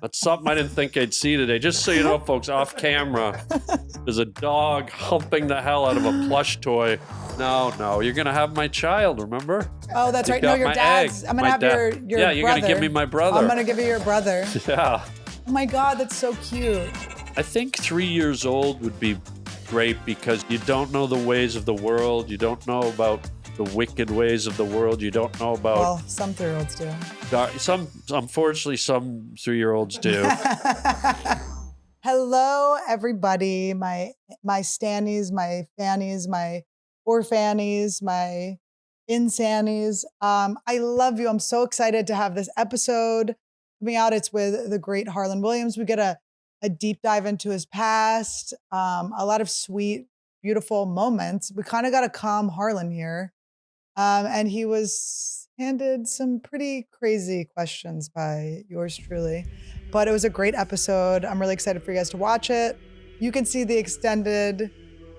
That's something I didn't think I'd see today. Just so you know, folks, off camera, there's a dog humping the hell out of a plush toy. No, you're going to have my child, remember? Oh, that's right. No, your dad's. I'm going to have your Yeah, you're going to give me my brother. I'm going to give you your brother. Yeah. Oh my God, that's so cute. I think 3 years old would be great because you don't know the ways of the world. You don't know about the wicked ways of the world. You don't know about... Well, some 3-year-olds do. Unfortunately, some 3-year-olds do. Hello, everybody. My Stannies, my Fannies, my Orfannies, my Insannies. I love you. I'm so excited to have this episode coming out. It's with the great Harland Williams. We get a deep dive into his past, a lot of sweet, beautiful moments. We kind of got a calm Harland here. And he was handed some pretty crazy questions by yours truly. But it was a great episode. I'm really excited for you guys to watch it. You can see the extended,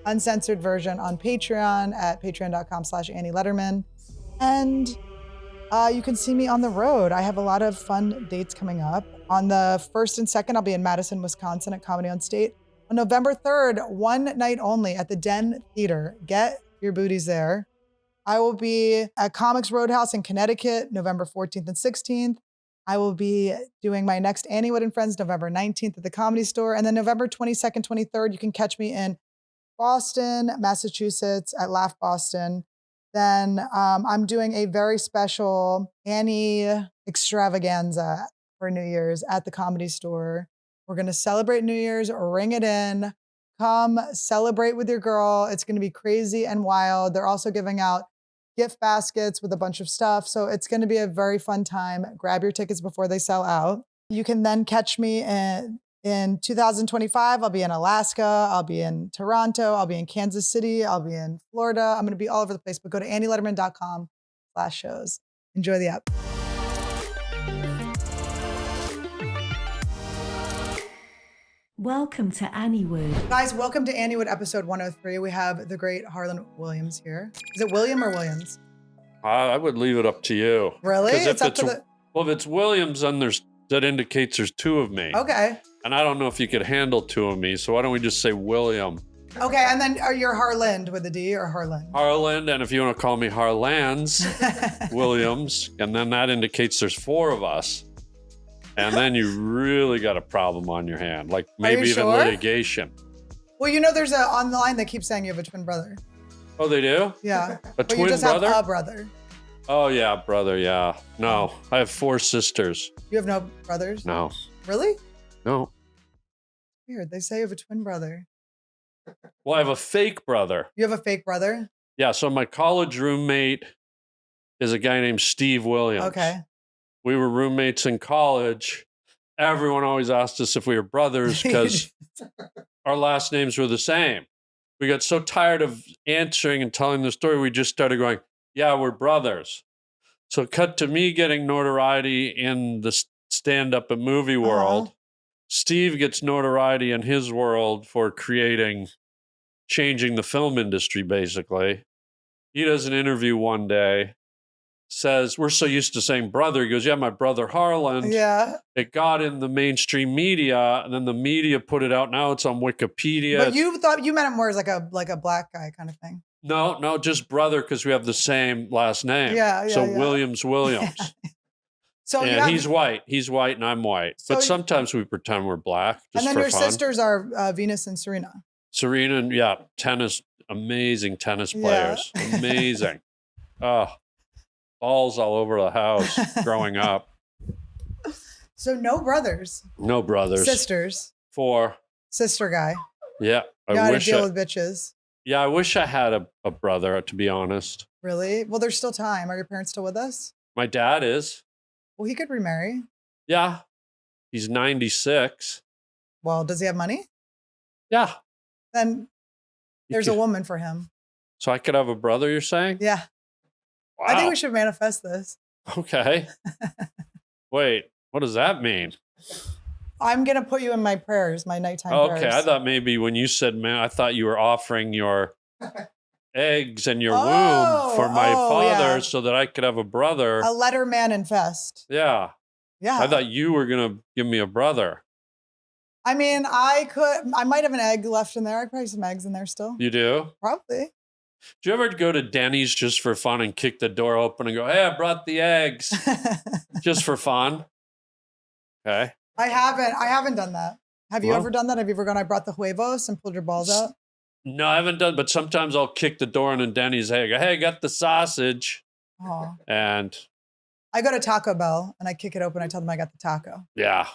uncensored version on Patreon at patreon.com/Annie Lederman. And you can see me on the road. I have a lot of fun dates coming up. On the 1st and 2nd, I'll be in Madison, Wisconsin at Comedy on State. On November 3rd, one night only at the Den Theater. Get your booties there. I will be at Comics Roadhouse in Connecticut, November 14th and 16th. I will be doing my next Anniewood and Friends, November 19th at the Comedy Store. And then November 22nd, 23rd, you can catch me in Boston, Massachusetts at Laugh Boston. Then I'm doing a very special Annie extravaganza for New Year's at the Comedy Store. We're going to celebrate New Year's, ring it in. Come celebrate with your girl. It's going to be crazy and wild. They're also giving out gift baskets with a bunch of stuff. So it's going to be a very fun time. Grab your tickets before they sell out. You can then catch me in 2025. I'll be in Alaska. I'll be in Toronto. I'll be in Kansas City. I'll be in Florida. I'm going to be all over the place, but go to annielederman.com/shows. Enjoy the app. Welcome to Anniewood. Guys, welcome to Anniewood episode 103. We have the great Harland Williams here. Is it William or Williams? I would leave it up to you. Really? It's up to the... Well, if it's Williams, then that indicates there's two of me. Okay. And I don't know if you could handle two of me, so why don't we just say William? Okay, and then you're Harland with a D or Harland? Harland, and if you want to call me Harlands Williams, and then that indicates there's four of us. And then you really got a problem on your hand, like maybe even litigation. Well, you know, there's on the line that keeps saying you have a twin brother. Oh, they do? Yeah. But you just brother? have a brother. Oh, yeah, brother, yeah. No, I have 4 sisters. You have no brothers? No. Really? No. Weird. They say you have a twin brother. Well, I have a fake brother. You have a fake brother? Yeah, so my college roommate is a guy named Steve Williams. Okay. We were roommates in college. Everyone always asked us if we were brothers because our last names were the same. We got so tired of answering and telling the story, we just started going, yeah, we're brothers. So it cut to me getting notoriety in the stand-up and movie world. Steve gets notoriety in his world for changing the film industry, basically. He does an interview one day. Says, we're so used to saying brother. He goes, yeah, my brother Harland. Yeah. It got in the mainstream media, and then the media put it out. Now it's on Wikipedia. But you thought you meant it more as like a black guy kind of thing. No, just brother because we have the same last name. Yeah. So Williams. So and he's white. He's white, and I'm white. So but sometimes we pretend we're black. Just and then for your fun. Sisters are Venus and Serena. Serena, and tennis, amazing tennis players. Yeah. Amazing. Balls all over the house growing up. So no brothers. No brothers. Sisters. 4. Sister guy. Yeah. I wish deal with bitches. Yeah, I wish I had a brother, to be honest. Really? Well, there's still time. Are your parents still with us? My dad is. Well, he could remarry. Yeah. He's 96. Well, does he have money? Yeah. Then there's a woman for him. So I could have a brother, you're saying? Yeah. Wow. I think we should manifest this. Okay. Wait, what does that mean? I'm going to put you in my prayers, my nighttime prayers. Okay, I thought maybe when you said man, I thought you were offering your eggs and your womb for my father so that I could have a brother. A Lederman infest. Yeah. Yeah. I thought you were going to give me a brother. I mean, I might have an egg left in there. I probably have some eggs in there still. You do? Probably. Do you ever go to Denny's just for fun and kick the door open and go, hey, I brought the eggs just for fun? Okay. I haven't done that. Have you ever done that? Have you ever gone, I brought the huevos and pulled your balls out? No, I haven't done, but sometimes I'll kick the door in and Denny's, hey, I got the sausage. Oh. And I go to Taco Bell and I kick it open. I tell them I got the taco. Yeah.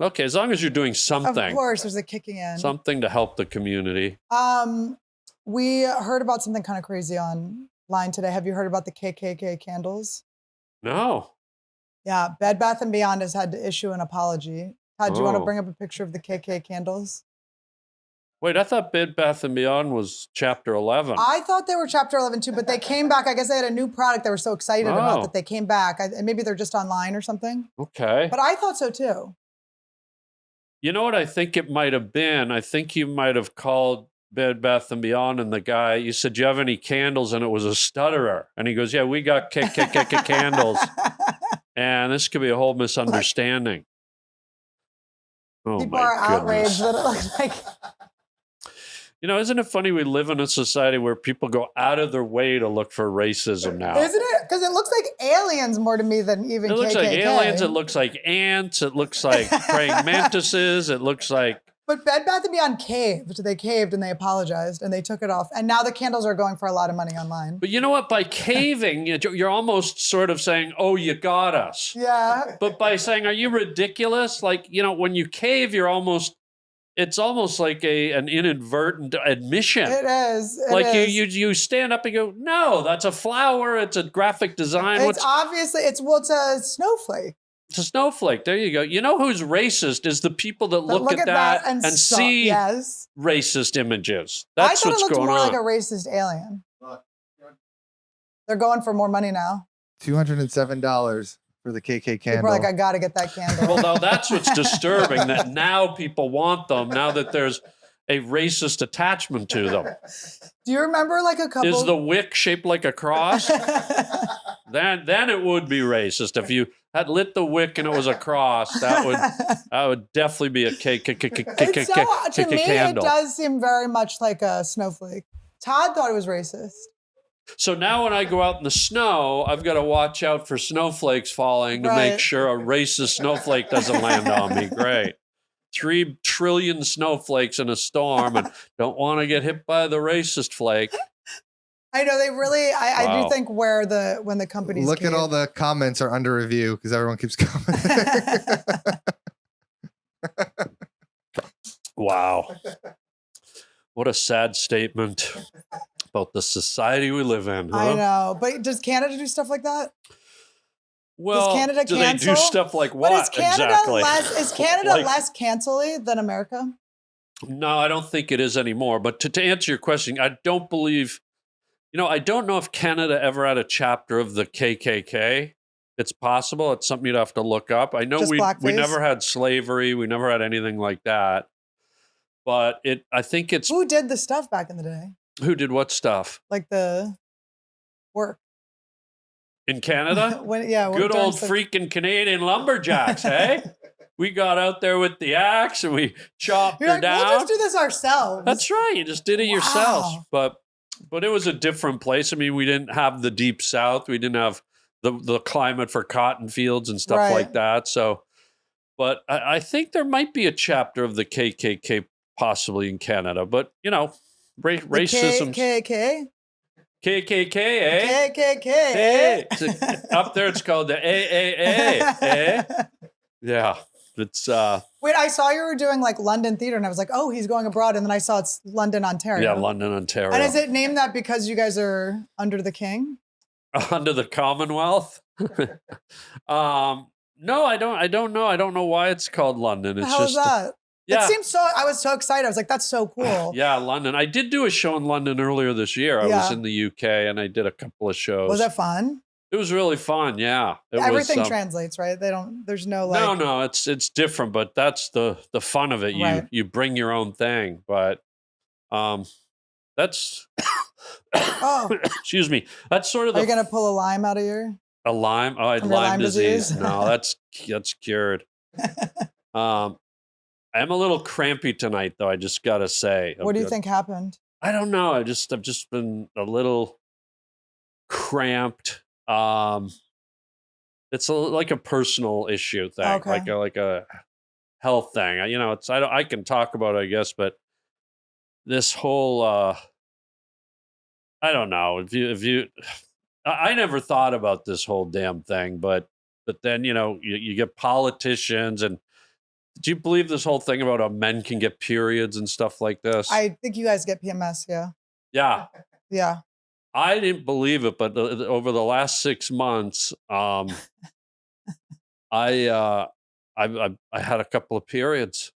Okay, as long as you're doing something. Of course, there's a kicking in. Something to help the community. We heard about something kind of crazy online today. Have you heard about the KKK candles? No. Yeah, Bed Bath & Beyond has had to issue an apology. Todd, do you want to bring up a picture of the KK candles? Wait, I thought Bed Bath & Beyond was Chapter 11. I thought they were Chapter 11 too, but they came back. I guess they had a new product they were so excited about that they came back. Maybe they're just online or something. Okay. But I thought so too. You know what I think it might have been? I think you might have called Bed Bath & Beyond and the guy, you said, do you have any candles? And it was a stutterer. And he goes, yeah, we got candles. And this could be a whole misunderstanding. Oh, people are outraged that it looks like... You know, isn't it funny we live in a society where people go out of their way to look for racism now? Isn't it? Because it looks like aliens more to me than even KKK. It looks like aliens. It looks like ants. It looks like praying mantises. It looks like... But Bed Bath & Beyond caved. They caved and they apologized and they took it off. And now the candles are going for a lot of money online. But you know what? By caving, you're almost sort of saying, oh, you got us. Yeah. But by saying, are you ridiculous? Like, you know, when you cave, it's almost like an inadvertent admission. It is. Like you stand up and go, no, that's a flower. It's a graphic design. It's obviously, it's a snowflake. It's a snowflake. There you go. You know who's racist is the people that look at that and see racist images. That's what's going on. I thought it looked more like a racist alien. They're going for more money now. $207 for the KK candle. People are like, I got to get that candle. Well, now that's what's disturbing, that now people want them, now that there's a racist attachment to them. Do you remember like a couple... Is the wick shaped like a cross? Then it would be racist. If you had lit the wick and it was a cross, that would definitely be a candle. To me, it does seem very much like a snowflake. Todd thought it was racist. So now when I go out in the snow, I've got to watch out for snowflakes falling to make sure a racist snowflake doesn't land on me. Great. 3 trillion snowflakes in a storm and don't want to get hit by the racist flake. I know they really, I do think when the companies Look at all the comments are under review because everyone keeps commenting. Wow. What a sad statement about the society we live in. Huh? I know. But does Canada do stuff like that? Well, does Canada do cancel? They do stuff like what exactly? Is Canada less cancel-y than America? No, I don't think it is anymore. But to answer your question, I don't believe, I don't know if Canada ever had a chapter of the KKK. It's possible. It's something you'd have to look up. I know we never had slavery. We never had anything like that. But I think it's... Who did the stuff back in the day? Who did what stuff? Like the work. In Canada? Good old freaking Canadian lumberjacks, hey? We got out there with the axe and we chopped her down. We'll just do this ourselves. That's right. You just did it yourself. But it was a different place. I mean, we didn't have the deep south. We didn't have the climate for cotton fields and stuff like that. So, but I think there might be a chapter of the KKK possibly in Canada. But, racism. KKK, eh? KKK. Hey. Up there, it's called the AAA, eh? Yeah. It's Wait, I saw you were doing like London theater, and I was like, oh, he's going abroad, and then I saw it's London, Ontario. Yeah, London, Ontario. And is it named that because you guys are under the king? Under the Commonwealth? No, I don't know. I don't know why it's called London. It's How is that? Yeah. It seems so. I was so excited. I was like, "That's so cool." Yeah, London. I did do a show in London earlier this year. I was in the UK and I did a couple of shows. Was it fun? It was really fun. Yeah, everything translates, right? There's no like. No. It's different, but that's the fun of it. You bring your own thing, but that's. Oh, excuse me. That's sort of. Are you gonna pull a lime out of your? A Lyme? Oh, I had From your Lyme Lyme disease. disease? No, that's cured. I'm a little crampy tonight, though. I just gotta say. What do you think happened? I don't know. I've just been a little cramped. It's like a personal issue thing, Okay. like a health thing. It's I can talk about it, I guess, but this whole I don't know if you I never thought about this whole damn thing, but then you get politicians and do you believe this whole thing about how men can get periods and stuff like this? I think you guys get PMS, yeah. Yeah. Yeah. I didn't believe it, but over the last 6 months, I had a couple of periods.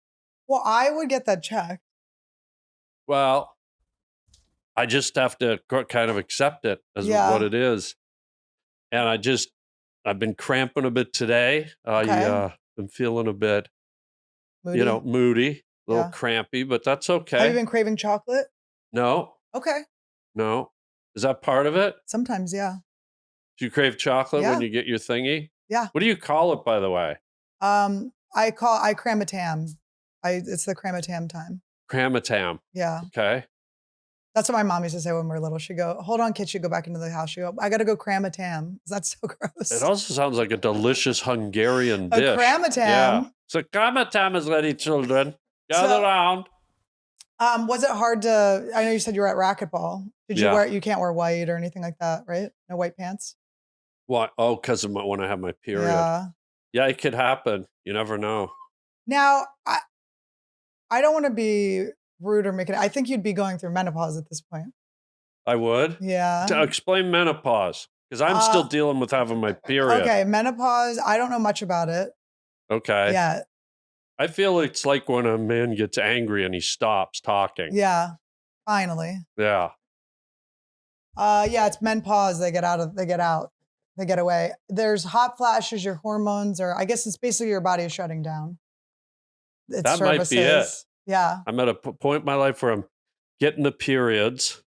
Well, I would get that checked. Well, I just have to kind of accept it as Yeah. what it is, and I've been cramping a bit today. Okay. Been feeling a bit, Moody? moody, a little Yeah. crampy, but that's Have okay. you been craving chocolate? No, Okay. no, is that part of it? Sometimes, yeah. Do you crave chocolate Yeah. when you get your thingy? Yeah. What do you call it, by the way? I cramatam. It's the cramatam time. Cramatam. Yeah. Okay. That's what my mom used to say when we were little. She'd go, hold on, kid. She'd go back into the house. She'd go, I got to go cramatam. That's so gross. It also sounds like a delicious Hungarian A dish. cramatam? Yeah. So cramatam is ready, children. Gather around. Was it hard to, I know you said you were at racquetball. Did you you can't wear white or anything like that, right? No white pants? What? Oh, because of when I have my period. Yeah, it could happen. You never know. Now, I don't want to be rude or make it, I think you'd be going through menopause at this point. I would? Yeah. Explain menopause, because I'm still dealing with having my period. Okay, menopause, I don't know much about it. Okay. Yeah. I feel it's like when a man gets angry and he stops talking. Yeah. Finally. Yeah. Yeah, it's menopause. They get out. They get away. There's hot flashes, your hormones, or I guess it's basically your body is shutting down. That might be it. Yeah. I'm at a point in my life where I'm getting the periods.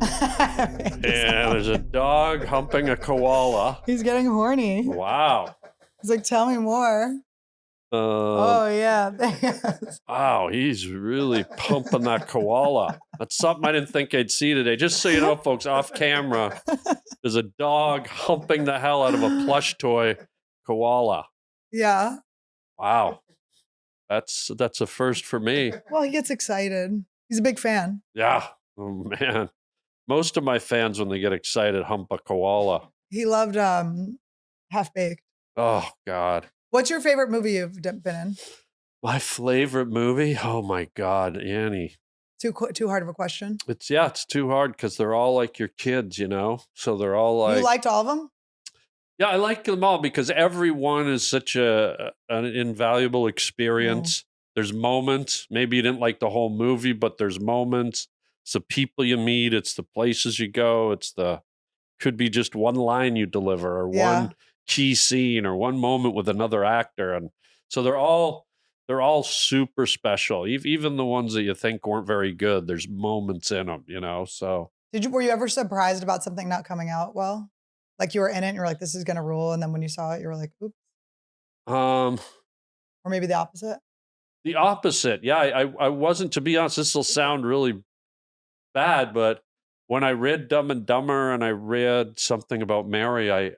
And there's a dog humping a koala. He's getting horny. Wow. He's like, tell me more. Oh, yeah. Wow, he's really pumping that koala. That's something I didn't think I'd see today. Just so you know, folks, off camera, there's a dog humping the hell out of a plush toy koala. Yeah. Wow. That's a first for me. Well, he gets excited. He's a big fan. Yeah. Oh, man. Most of my fans, when they get excited, hump a koala. He loved Half Baked. Oh, God. What's your favorite movie you've been in? My favorite movie? Oh, my God, Annie. Too hard of a question? It's too hard because they're all like your kids, So they're all like... You liked all of them? Yeah, I like them all because every one is such an invaluable experience. There's moments. Maybe you didn't like the whole movie, but there's moments. It's the people you meet. It's the places you go. Could be just one line you deliver or one key scene or one moment with another actor. And so they're all super special. Even the ones that you think weren't very good, there's moments in them, so. Were you ever surprised about something not coming out well? Like you were in it and you're like, this is going to rule. And then when you saw it, you were like, oops. Or maybe the opposite? The opposite. Yeah, I wasn't, to be honest, this will sound really bad, but when I read Dumb and Dumber and I read something about Mary, I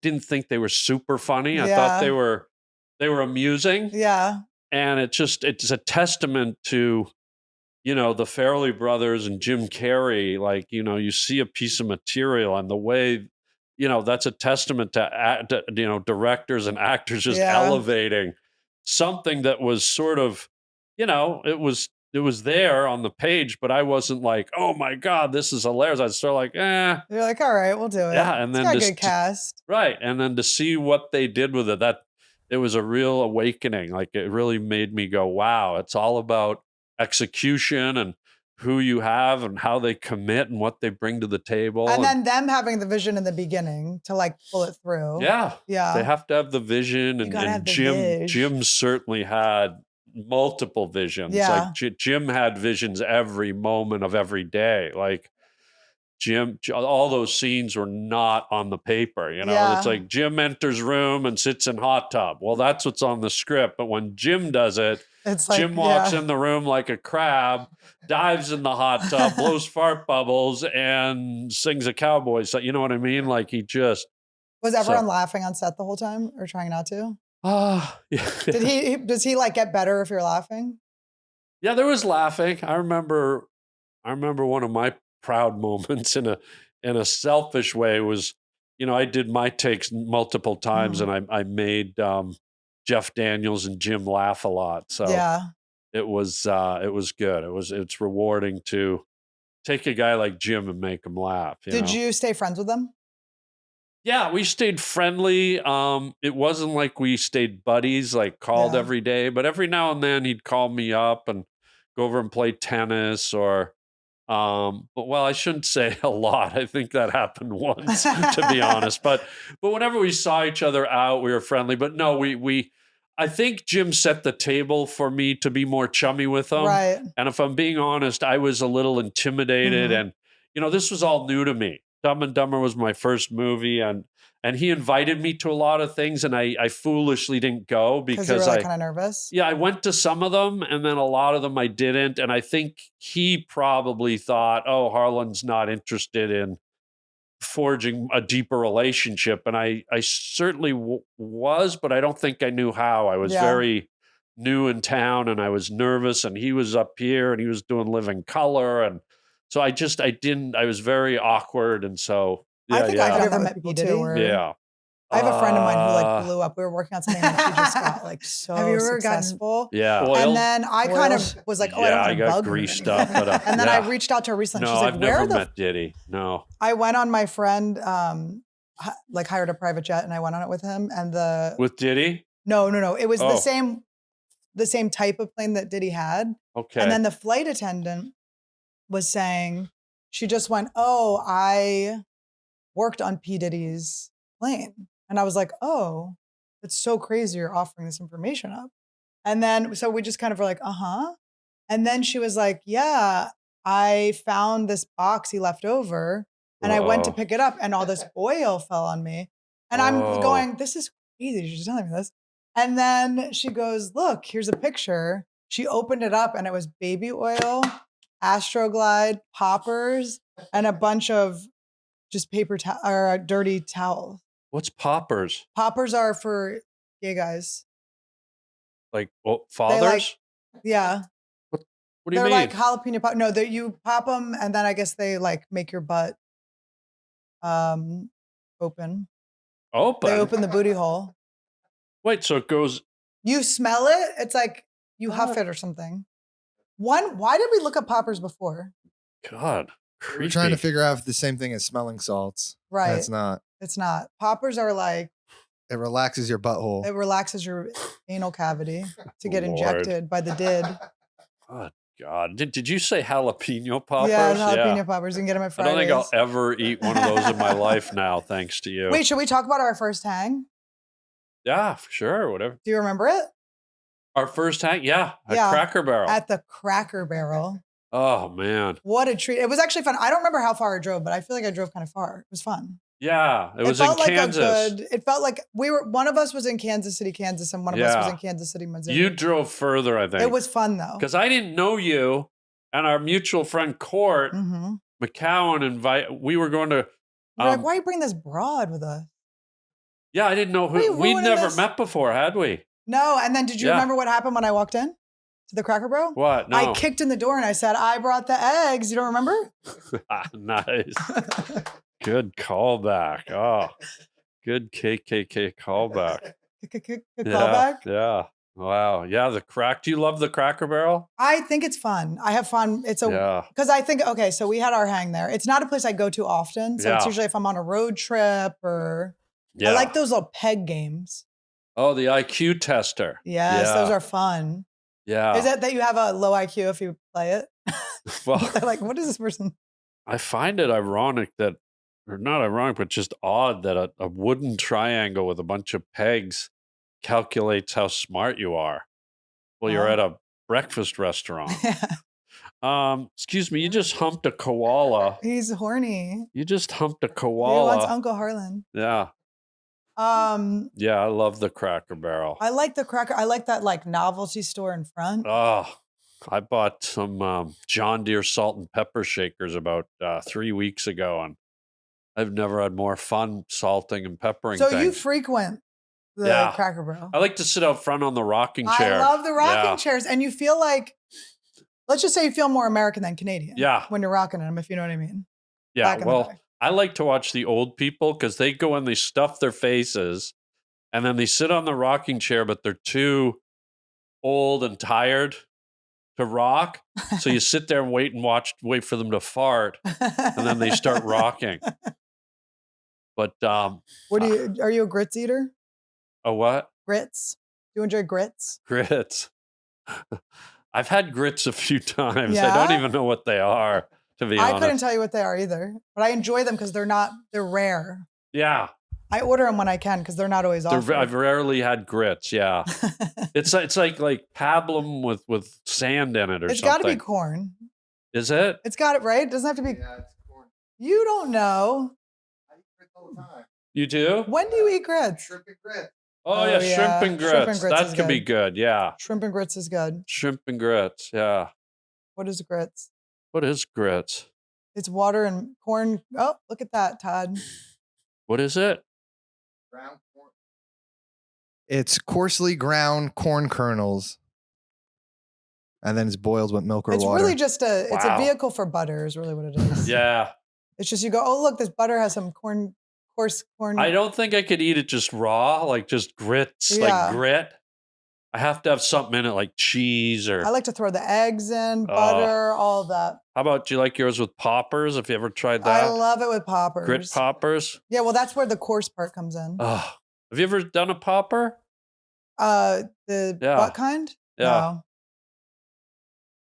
didn't think they were super funny. I thought they were amusing. Yeah. And it's a testament to, the Farrelly brothers and Jim Carrey. Like, you see a piece of material and the way, that's a testament to directors and actors just elevating something that was sort of, it was there on the page, but I wasn't like, oh my God, this is hilarious. I was sort of like, You're like, all right, we'll do it. Yeah, and then got a good cast. Right. And then to see what they did with it, it was a real awakening. Like it really made me go, wow, it's all about execution and who you have and how they commit and what they bring to the table. And then them having the vision in the beginning to like pull it through. Yeah. Yeah. They have to have the vision. And Jim certainly had multiple visions. Yeah. Like Jim had visions every moment of every day. Like Jim, all those scenes were not on the paper. You know, Yeah. it's like Jim enters room and sits in hot tub. Well, that's what's on the script. But when Jim does it, It's like, Jim walks yeah. in the room like a crab, dives in the hot tub, blows fart bubbles, and sings a cowboy song. You know what I mean? Like he just. Was everyone laughing on set the whole time or trying not to? Yeah. Does he like get better if you're laughing? Yeah, there was laughing. I remember one of my proud moments in a selfish way was, you know, I did my takes multiple times and I made Jeff Daniels and Jim laugh a lot. So yeah, it was good. It's rewarding to take a guy like Jim and make him laugh. Did you stay friends with them? Yeah, we stayed friendly. It wasn't like we stayed buddies, like called every day, but every now and then he'd call me up and go over and play tennis or, but well, I shouldn't say a lot. I think that happened once, to be honest. But whenever we saw each other out, we were friendly. But no, I think Jim set the table for me to be more chummy with him. Right. And if I'm being honest, I was a little intimidated, and you know, this was all new to me. Dumb and Dumber was my first movie, and he invited me to a lot of things, and I foolishly didn't go because you were like kind of nervous. Yeah, I went to some of them, and then a lot of them I didn't, and I think he probably thought, "Oh, Harland's not interested in forging a deeper relationship," and I certainly was, but I don't think I knew how. I was very new in town, and I was nervous, and he was up here, and he was doing Living Color, and so I didn't. I was very awkward, and so I think I could have met people too. Yeah. I have a friend of mine who like blew up. We were working on something and she just got like so successful. Yeah. And then I kind of was like, oh, I don't want to bug her greased up. But, and then I reached out to her recently. No, She's like, I've never met Diddy. No. I went on my friend, like hired a private jet and I went on it with him and With Diddy? No. It was the same type of plane that Diddy had. Okay. And then the flight attendant was saying, she just went, oh, I worked on P. Diddy's plane. And I was like, oh, it's so crazy you're offering this information up. And then, so we just kind of were like, And then she was like, yeah, I found this box he left over and I went to pick it up and all this oil fell on me. And I'm going, this is crazy. She's telling me this. And then she goes, look, here's a picture. She opened it up and it was baby oil, Astroglide, poppers, and a bunch of just paper or dirty towels. What's poppers? Poppers are for gay guys. Like fathers? Yeah. What do you mean? They're like jalapeno pop. No, that you pop them and then I guess they like make your butt open. Open? They open the booty hole. Wait, so it goes. You smell it? It's like you huff it or something. Why did we look up poppers before? God. Creepy. We're trying to figure out if the same thing as smelling salts. Right. It's not. It's not. Poppers are like. It relaxes your butthole. It relaxes your anal cavity to get injected by the did. Oh, God. Did you say jalapeno poppers? Yeah, jalapeno poppers. You can get them at Fridays. I don't think I'll ever eat one of those in my life now, thanks to you. Wait, should we talk about our first hang? Yeah, sure. Whatever. Do you remember it? Our first hang? Yeah. At Cracker Barrel. At the Cracker Barrel. Oh, man. What a treat. It was actually fun. I don't remember how far I drove, but I feel like I drove kind of far. It was fun. Yeah, it was in Kansas. It felt like one of us was in Kansas City, Kansas, and one of us was in Kansas City, Missouri. You drove further, I think. It was fun, though. Because I didn't know you, and our mutual friend Court McCowan we were going to. You're like, why you bring this broad with us? Yeah, I didn't know who. We'd never met before, had we? No, and then did you remember what happened when I walked in to the Cracker Barrel? What? No. I kicked in the door and I said, I brought the eggs. You don't remember? Nice. Good callback. Oh, good KKK callback. Callback? Yeah. Wow. Yeah. Do you love the Cracker Barrel? I think it's fun. I have fun. Because I think, okay, so we had our hang there. It's not a place I go to often. So it's usually if I'm on a road trip or I like those little peg games. Oh, the IQ tester. Yes, those are fun. Yeah. Is it that you have a low IQ if you play it? Well, they're like, what is this person? I find it ironic that, or not ironic, but just odd that a wooden triangle with a bunch of pegs calculates how smart you are. Well, you're at a breakfast restaurant. Excuse me, you just humped a koala. He's horny. You just humped a He koala. wants Uncle Harland. Yeah. Yeah, I love the Cracker Barrel. I like the Cracker. I like that like novelty store in front. Oh, I bought some John Deere salt and pepper shakers about 3 weeks ago, and I've never had more fun salting and peppering So things. you frequent the Yeah. Cracker Barrel. I like to sit out front on the rocking chair. I love the rocking Yeah. chairs, and you feel like, let's just say you feel more American than Canadian. Yeah. When you're rocking them, if you know what I mean. Yeah, Back in the well, day. I like to watch the old people because they go and they stuff their faces and then they sit on the rocking chair, but they're too old and tired to rock. So you sit there and wait for them to fart, and then they start rocking. But What are you a grits eater? a what? Grits? Do you enjoy grits? Grits. I've had grits a few times. I Yeah? don't even know what they are, to be I honest. couldn't tell you what they are either, but I enjoy them because they're rare. Yeah. I order them when I can because they're not always offered. I've rarely had grits. Yeah. It's like pablum with sand in it or It's something. got to be corn. Is it? It's got it right. It doesn't have to be. Yeah, it's corn. You don't know. I eat grits all the time. You do? When do you eat grits? Shrimp and grit. Oh, Oh, yeah, yeah. shrimp and grits. Shrimp and grits That is could be good. Yeah. Shrimp and grits is good. Shrimp and grits. Yeah. What is grits? What is grits? It's water and corn. Oh, look at that, Todd. What is it? Ground corn. It's coarsely ground corn kernels. And then it's boiled with milk or It's water. really just it's a Wow. vehicle for butter is really what it is. Yeah. It's just you go, oh, look, this butter has some coarse corn. I don't think I could eat it just raw, like just grits, Yeah. like grit. I have to have something in it like cheese or. I like to throw the eggs in, butter, all of that. How about, do you like yours with poppers? Have you ever tried that? I love it with poppers. Grit poppers? Yeah, well, that's where the coarse part comes in. Oh. Have you ever done a popper? The Yeah. butt kind? Yeah. No.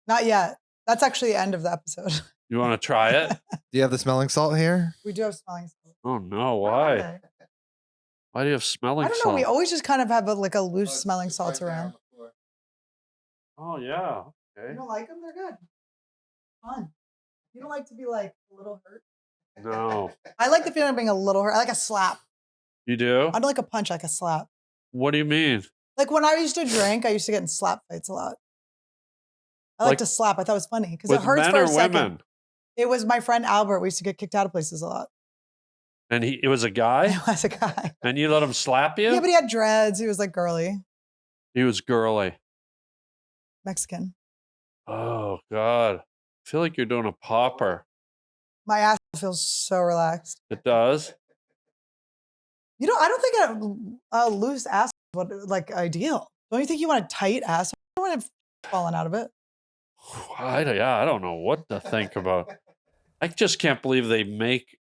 Not yet. That's actually the end of the episode. You want to try it? Do you have the smelling salt here? We do have smelling salts. Oh, no. Why? Why do you have smelling I don't know. salt? We always just kind of have a loose smelling salts around. Oh, yeah. You Okay. don't like them? They're good. Fun. You don't like to be like a little hurt? No. I like the feeling of being a little hurt. I like a slap. You do? I don't like a punch, I like a slap. What do you mean? Like when I used to drink, I used to get in slap fights a lot. I like Like to slap. I thought it was funny because it With hurts men for or a second. women? It was my friend Albert. We used to get kicked out of places a lot. And it was a guy? He was a guy. And you let him slap you? Yeah, but he had dreads. He was like girly, He was girly. Mexican. Oh, God. I feel like you're doing a popper. My ass feels so relaxed. It does? You know, I don't think a loose ass is what like ideal. Don't you think you want a tight ass? I don't want it falling out of it. I don't know what to think about. I just can't believe they make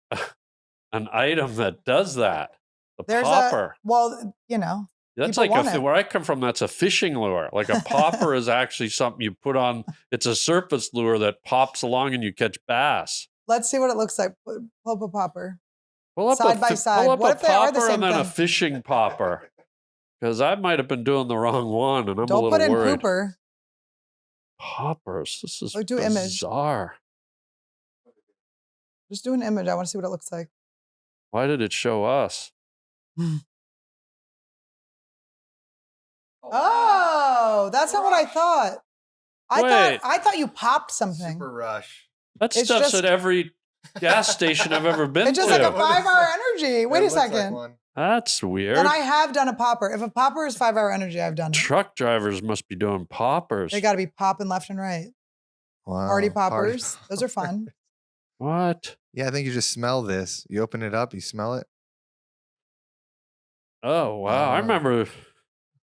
an item that does that. The There's popper. Well, you know, That's people like want it. where I come from, that's a fishing lure. Like a popper is actually something you put on. It's a surface lure that pops along and you catch bass. let's see what it looks like. Pull up a popper. Pull up Side by side. Pull up What a if they are the popper same and then a thing? fishing popper. Because I might have been doing the wrong one, and I'm a Don't little put in worried. pooper. Poppers. This is Or do image. bizarre. Just do an image. I want to see what it looks like. Why did it show us? Oh, that's not what I thought. Wait. I thought you popped something. Super rush. That It's stuff's just- at every gas station I've ever been It's just to. like a 5-hour energy. Wait It a looks like second. one. That's weird. And I have done a popper. If a popper is 5-hour energy, I've done it. Truck drivers must be doing poppers. They got to be popping left and right. Wow. Party poppers. Those are fun. What? Yeah, I think you just smell this. You open it up, you smell it. Oh wow! I remember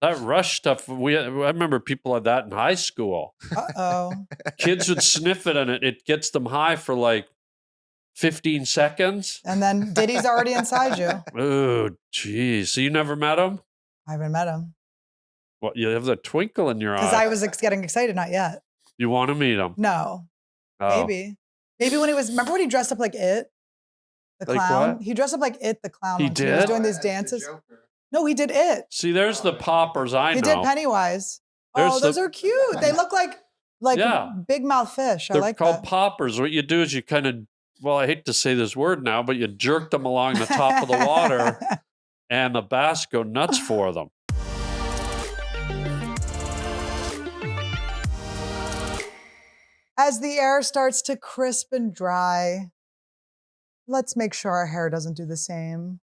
that rush stuff. I remember people had that in high school. Uh-oh. Kids would sniff it, and it gets them high for like 15 seconds. And then Diddy's already inside you. Oh, geez. So you never met him? I haven't met him. What? You have the twinkle in your Because eye. I was getting excited. Not yet. You want to meet him? No. Oh. Maybe. Maybe when he was, remember when he dressed up like It? The Like clown? what? He dressed up like It, the clown. He once when He was did? doing these dances. No, he did It. See, there's the poppers I He know. did Pennywise. There's Oh, those are cute. They look like Like Yeah. big mouth fish. I They're like called that. poppers. What you do is you kind of, well, I hate to say this word now, but you jerk them along the top of the water and the bass go nuts for them. As the air starts to crisp and dry, let's make sure our hair doesn't do the same.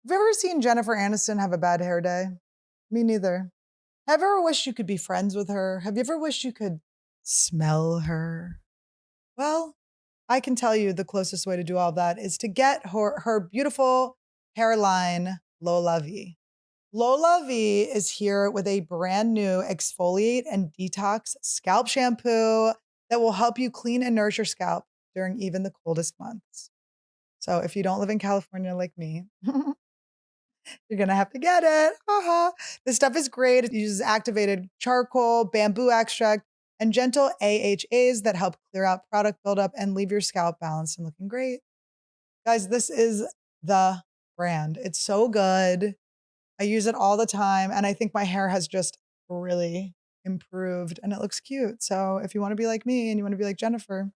Have you ever seen Jennifer Aniston have a bad hair day? Me neither. Have you ever wished you could be friends with her? Have you ever wished you could smell her? Well, I can tell you the closest way to do all that is to get her beautiful hairline, Lola V. Lola V is here with a brand new exfoliate and detox scalp shampoo that will help you clean and nourish your scalp during even the coldest months. So if you don't live in California like me, you're going to have to get it. This stuff is great. It uses activated charcoal, bamboo extract, and gentle AHAs that help clear out product buildup and leave your scalp balanced and looking great. Guys, this is the brand. It's so good. I use it all the time, and I think my hair has just really improved and it looks cute. So if you want to be like me and you want to be like Jennifer,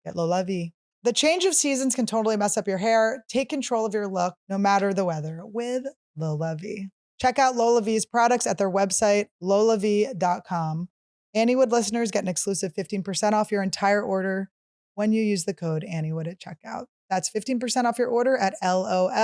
get Lola V. The change of seasons can totally mess up your hair. Take control of your look no matter the weather with Lola V. Check out Lola V's products at their website, lolav.com. Anniewood listeners get an exclusive 15% off your entire order when you use the code Anniewood at checkout. That's 15% off your order at LOLAVIE.com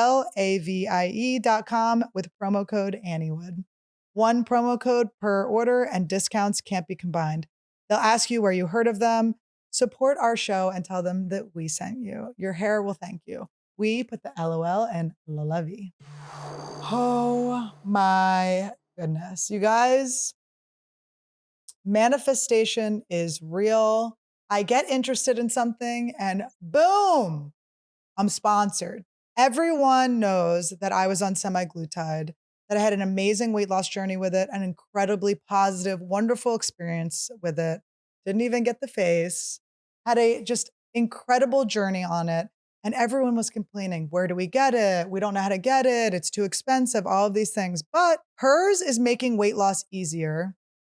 with promo code Anniewood. One promo code per order and discounts can't be combined. They'll ask you where you heard of them. Support our show and tell them that we sent you. Your hair will thank you. We put the LOL in Lola V. Oh my goodness. You guys, manifestation is real. I get interested in something and boom, I'm sponsored. Everyone knows that I was on semaglutide, that I had an amazing weight loss journey with it, an incredibly positive, wonderful experience with it. Didn't even get the face. Had a just incredible journey on it. And everyone was complaining, where do we get it? We don't know how to get it. It's too expensive, all of these things. But hers is making weight loss easier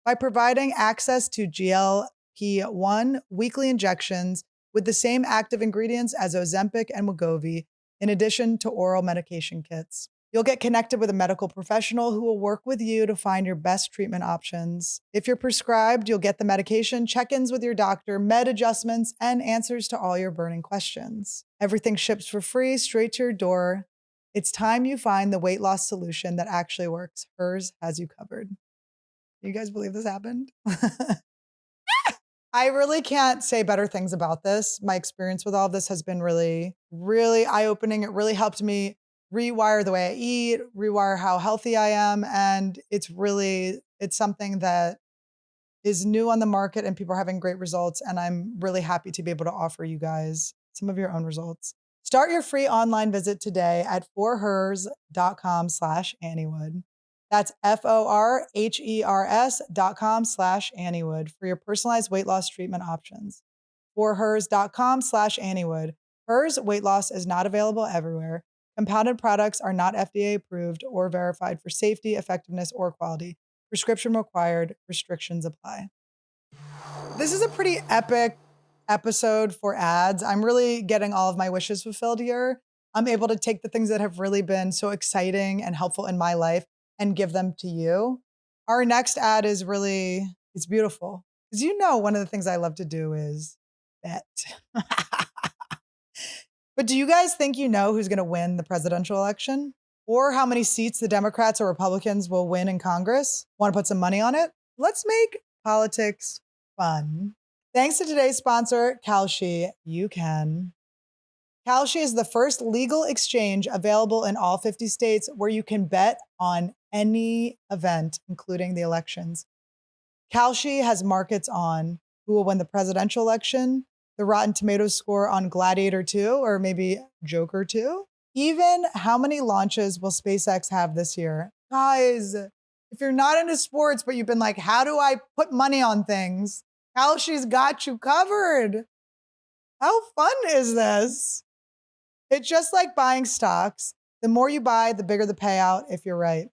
by providing access to GLP-1 weekly injections with the same active ingredients as Ozempic and Wegovy, in addition to oral medication kits. You'll get connected with a medical professional who will work with you to find your best treatment options. If you're prescribed, you'll get the medication, check-ins with your doctor, med adjustments, and answers to all your burning questions. Everything ships for free straight to your door. It's time you find the weight loss solution that actually works. Hers has you covered. You guys believe this happened? I really can't say better things about this. My experience with all of this has been really, really eye-opening. It really helped me rewire the way I eat, rewire how healthy I am. And it's something that is new on the market and people are having great results. And I'm really happy to be able to offer you guys some of your own results. Start your free online visit today at forhers.com/Anniewood. That's forhers.com/Anniewood for your personalized weight loss treatment options. Forhers.com/Anniewood. Hers weight loss is not available everywhere. Compounded products are not FDA approved or verified for safety, effectiveness, or quality. Prescription required. Restrictions apply. This is a pretty epic episode for ads. I'm really getting all of my wishes fulfilled here. I'm able to take the things that have really been so exciting and helpful in my life and give them to you. Our next ad is it's beautiful. Because one of the things I love to do is bet. But do you guys think you know who's going to win the presidential election? Or how many seats the Democrats or Republicans will win in Congress? Want to put some money on it? Let's make politics fun. Thanks to today's sponsor, Kalshi, you can. Kalshi is the first legal exchange available in all 50 states where you can bet on any event, including the elections. Kalshi has markets on who will win the presidential election, the Rotten Tomatoes score on Gladiator 2, or maybe Joker 2. Even how many launches will SpaceX have this year? Guys, if you're not into sports, but you've been like, how do I put money on things? Kalshi's got you covered. How fun is this? It's just like buying stocks. The more you buy, the bigger the payout if you're right.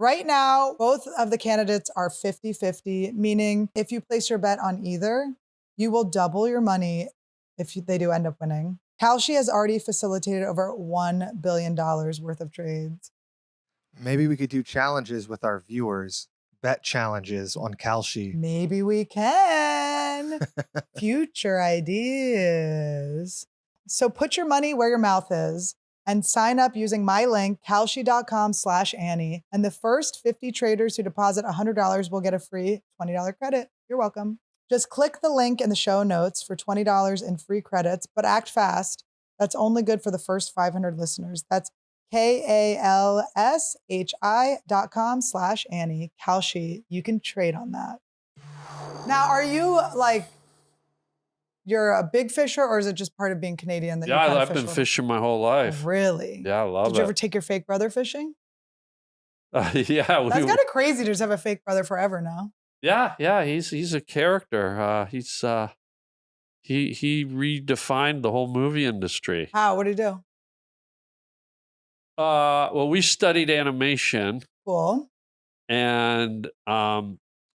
Right now, both of the candidates are 50-50, meaning if you place your bet on either, you will double your money if they do end up winning. Kalshi has already facilitated over $1 billion worth of trades. Maybe we could do challenges with our viewers. Bet challenges on Kalshi. Maybe we can. Future ideas. So put your money where your mouth is and sign up using my link, kalshi.com/Annie. And the first 50 traders who deposit $100 will get a free $20 credit. You're welcome. Just click the link in the show notes for $20 in free credits, but act fast. That's only good for the first 500 listeners. That's kalshi.com/Annie. Kalshi, you can trade on that. Now, are you like, you're a big fisher, or is it just part of being Canadian that Yeah, you I've been fishing my whole life. Really? Yeah, I love it. Did you ever take your fake brother fishing? Yeah. That's kind of crazy to just have a fake brother forever now. Yeah, he's a character. He redefined the whole movie industry. How? What did he do? Well, we studied animation, Cool. and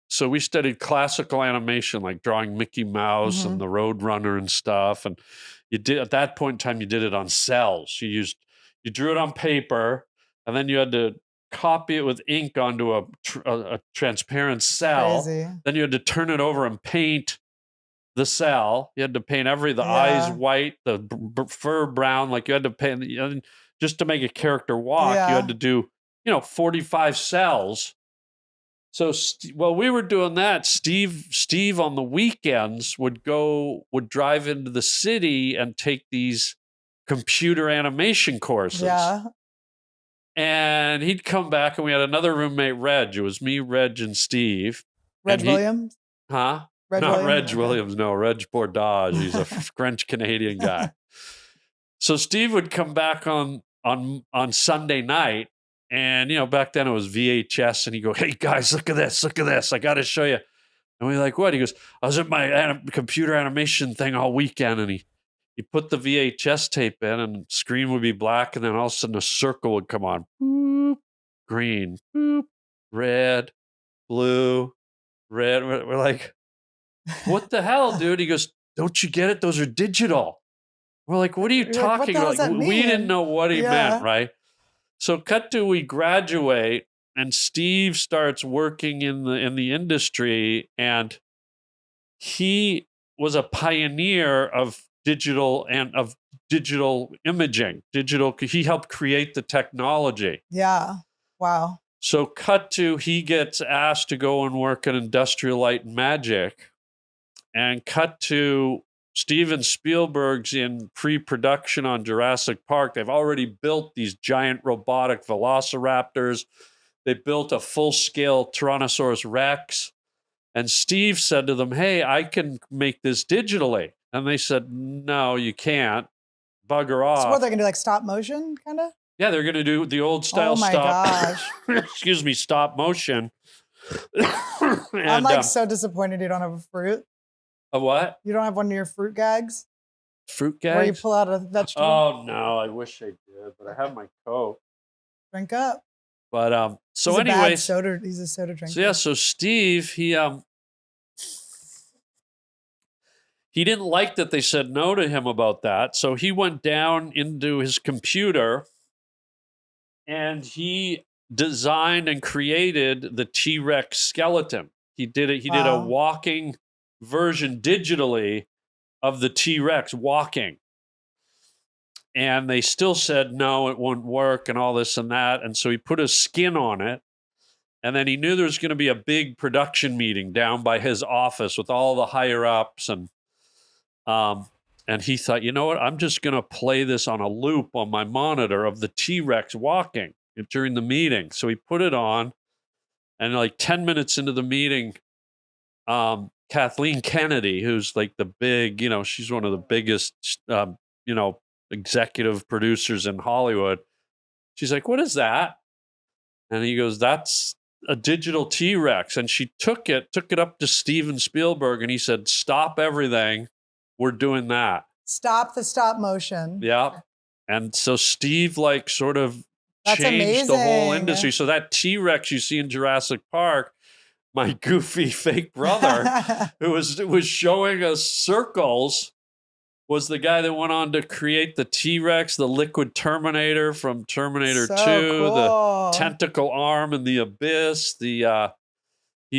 so we studied classical animation, like drawing Mickey Mouse and the Roadrunner and stuff. And you did, at that point in time, you did it on cells. You drew it on paper, and then you had to copy it with ink onto a transparent cell. Crazy. Then you had to turn it over and paint the cell. You had to paint the eyes white, the fur brown. Like you had to paint, just to make a character walk, you had to do, 45 cells. So while we were doing that, Steve on the weekends would drive into the city and take these computer animation courses. Yeah. And he'd come back, and we had another roommate, Reg. It was me, Reg, and Steve. Reg Williams? Huh? Reg Not Williams? Reg Williams, no, Reg Bordage. He's a French-Canadian guy. So Steve would come back on Sunday night, and, back then it was VHS, and he'd go, "Hey, guys, look at this. I got to show you." And we're like, "What?" He goes, "I was at my computer animation thing all weekend," and he put the VHS tape in, and the screen would be black, and then all of a sudden a circle would come on. Boop, green, boop, red, blue, red. We're like, "What the hell, dude?" He goes, "Don't you get it? Those are digital." We're like, "What are you talking about?" Like, we didn't know what he meant, right? So cut to, we graduate, and Steve starts working in the industry, and he was a pioneer of digital imaging. He helped create the technology. Yeah. Wow. So cut to, he gets asked to go and work at Industrial Light and Magic, and cut to Steven Spielberg's in pre-production on Jurassic Park. They've already built these giant robotic velociraptors. They built a full-scale Tyrannosaurus Rex. And Steve said to them, "Hey, I can make this digitally." And they said, "No, you can't. Bugger off." So what, they're going to do, like stop motion, kind of? Yeah, they're going to do the old style gosh. excuse me, stop motion. And, I'm like so disappointed you don't have a fruit. A what? You don't have one of your fruit gags? Fruit gags? Where you pull out a vegetable? Oh, no, I wish I did, but I have my Coke. Drink up. But so he's anyways, he's a soda drinker. So yeah, so Steve, he didn't like that they said no to him about that. So he went down into his computer, and he designed and created the T-Rex skeleton. He did it. He did a walking version digitally of the T-Rex walking. And they still said, no, it won't work and all this and that. And so he put his skin on it. And then he knew there was going to be a big production meeting down by his office with all the higher ups. And he thought, you know what? I'm just going to play this on a loop on my monitor of the T-Rex walking during the meeting. So he put it on. And like 10 minutes into the meeting, Kathleen Kennedy, who's like the big, she's one of the biggest, executive producers in Hollywood. She's like, "What is that?" And he goes, "That's a digital T-Rex." And she took it up to Steven Spielberg, and he said, "Stop everything. We're doing that. Stop the stop motion." Yeah. And so Steve sort of That's changed the whole amazing. industry. So that T-Rex you see in Jurassic Park, my goofy fake brother who was showing us circles was the guy that went on to create the T-Rex, the liquid Terminator from Terminator 2, cool. the tentacle arm in the abyss, he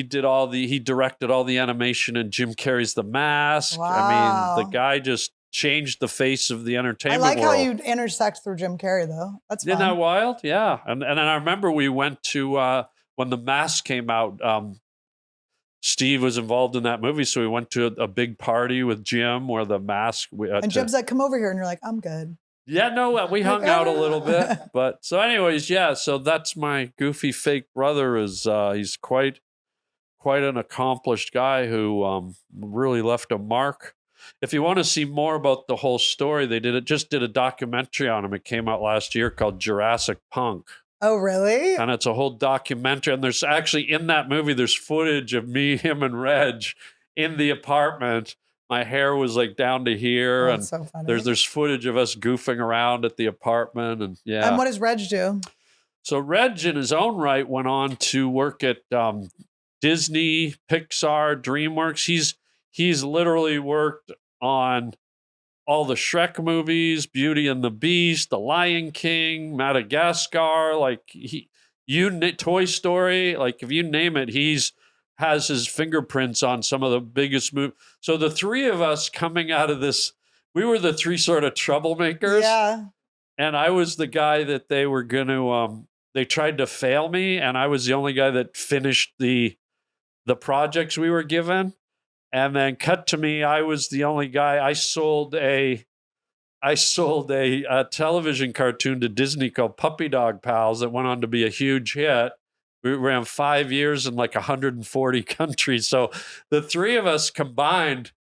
directed all the animation in Jim Carrey's The Mask. Wow. I mean, the guy just changed the face of the entertainment world. I like how you intersect through Jim Carrey, though. That's fun. Isn't that wild? Yeah. And I remember we went to, when The Mask came out, Steve was involved in that movie. So we went to a big party with Jim where The Mask. And Jim's like, come over here. And you're like, I'm good. Yeah, no, we hung out a little bit. But so anyways, yeah. So that's my goofy fake brother he's quite an accomplished guy who really left a mark. If you want to see more about the whole story, they just did a documentary on him. It came out last year called Jurassic Punk. Oh, really? And it's a whole documentary. And there's actually in that movie, there's footage of me, him, and Reg in the apartment. My hair was like down to here. Oh, and so funny. there's footage of us goofing around at the apartment. And yeah. And what does Reg do? So Reg, in his own right, went on to work at Disney, Pixar, DreamWorks. He's literally worked on all the Shrek movies, Beauty and the Beast, The Lion King, Madagascar, like Toy Story, like if you name it, has his fingerprints on some of the biggest movies. So the three of us coming out of this, we were the three sort of troublemakers. Yeah. And I was the guy that they were going to, they tried to fail me. And I was the only guy that finished the projects we were given. And then cut to me, I was the only guy. I sold a television cartoon to Disney called Puppy Dog Pals that went on to be a huge hit. We ran 5 years in like 140 countries. So the three of us combined,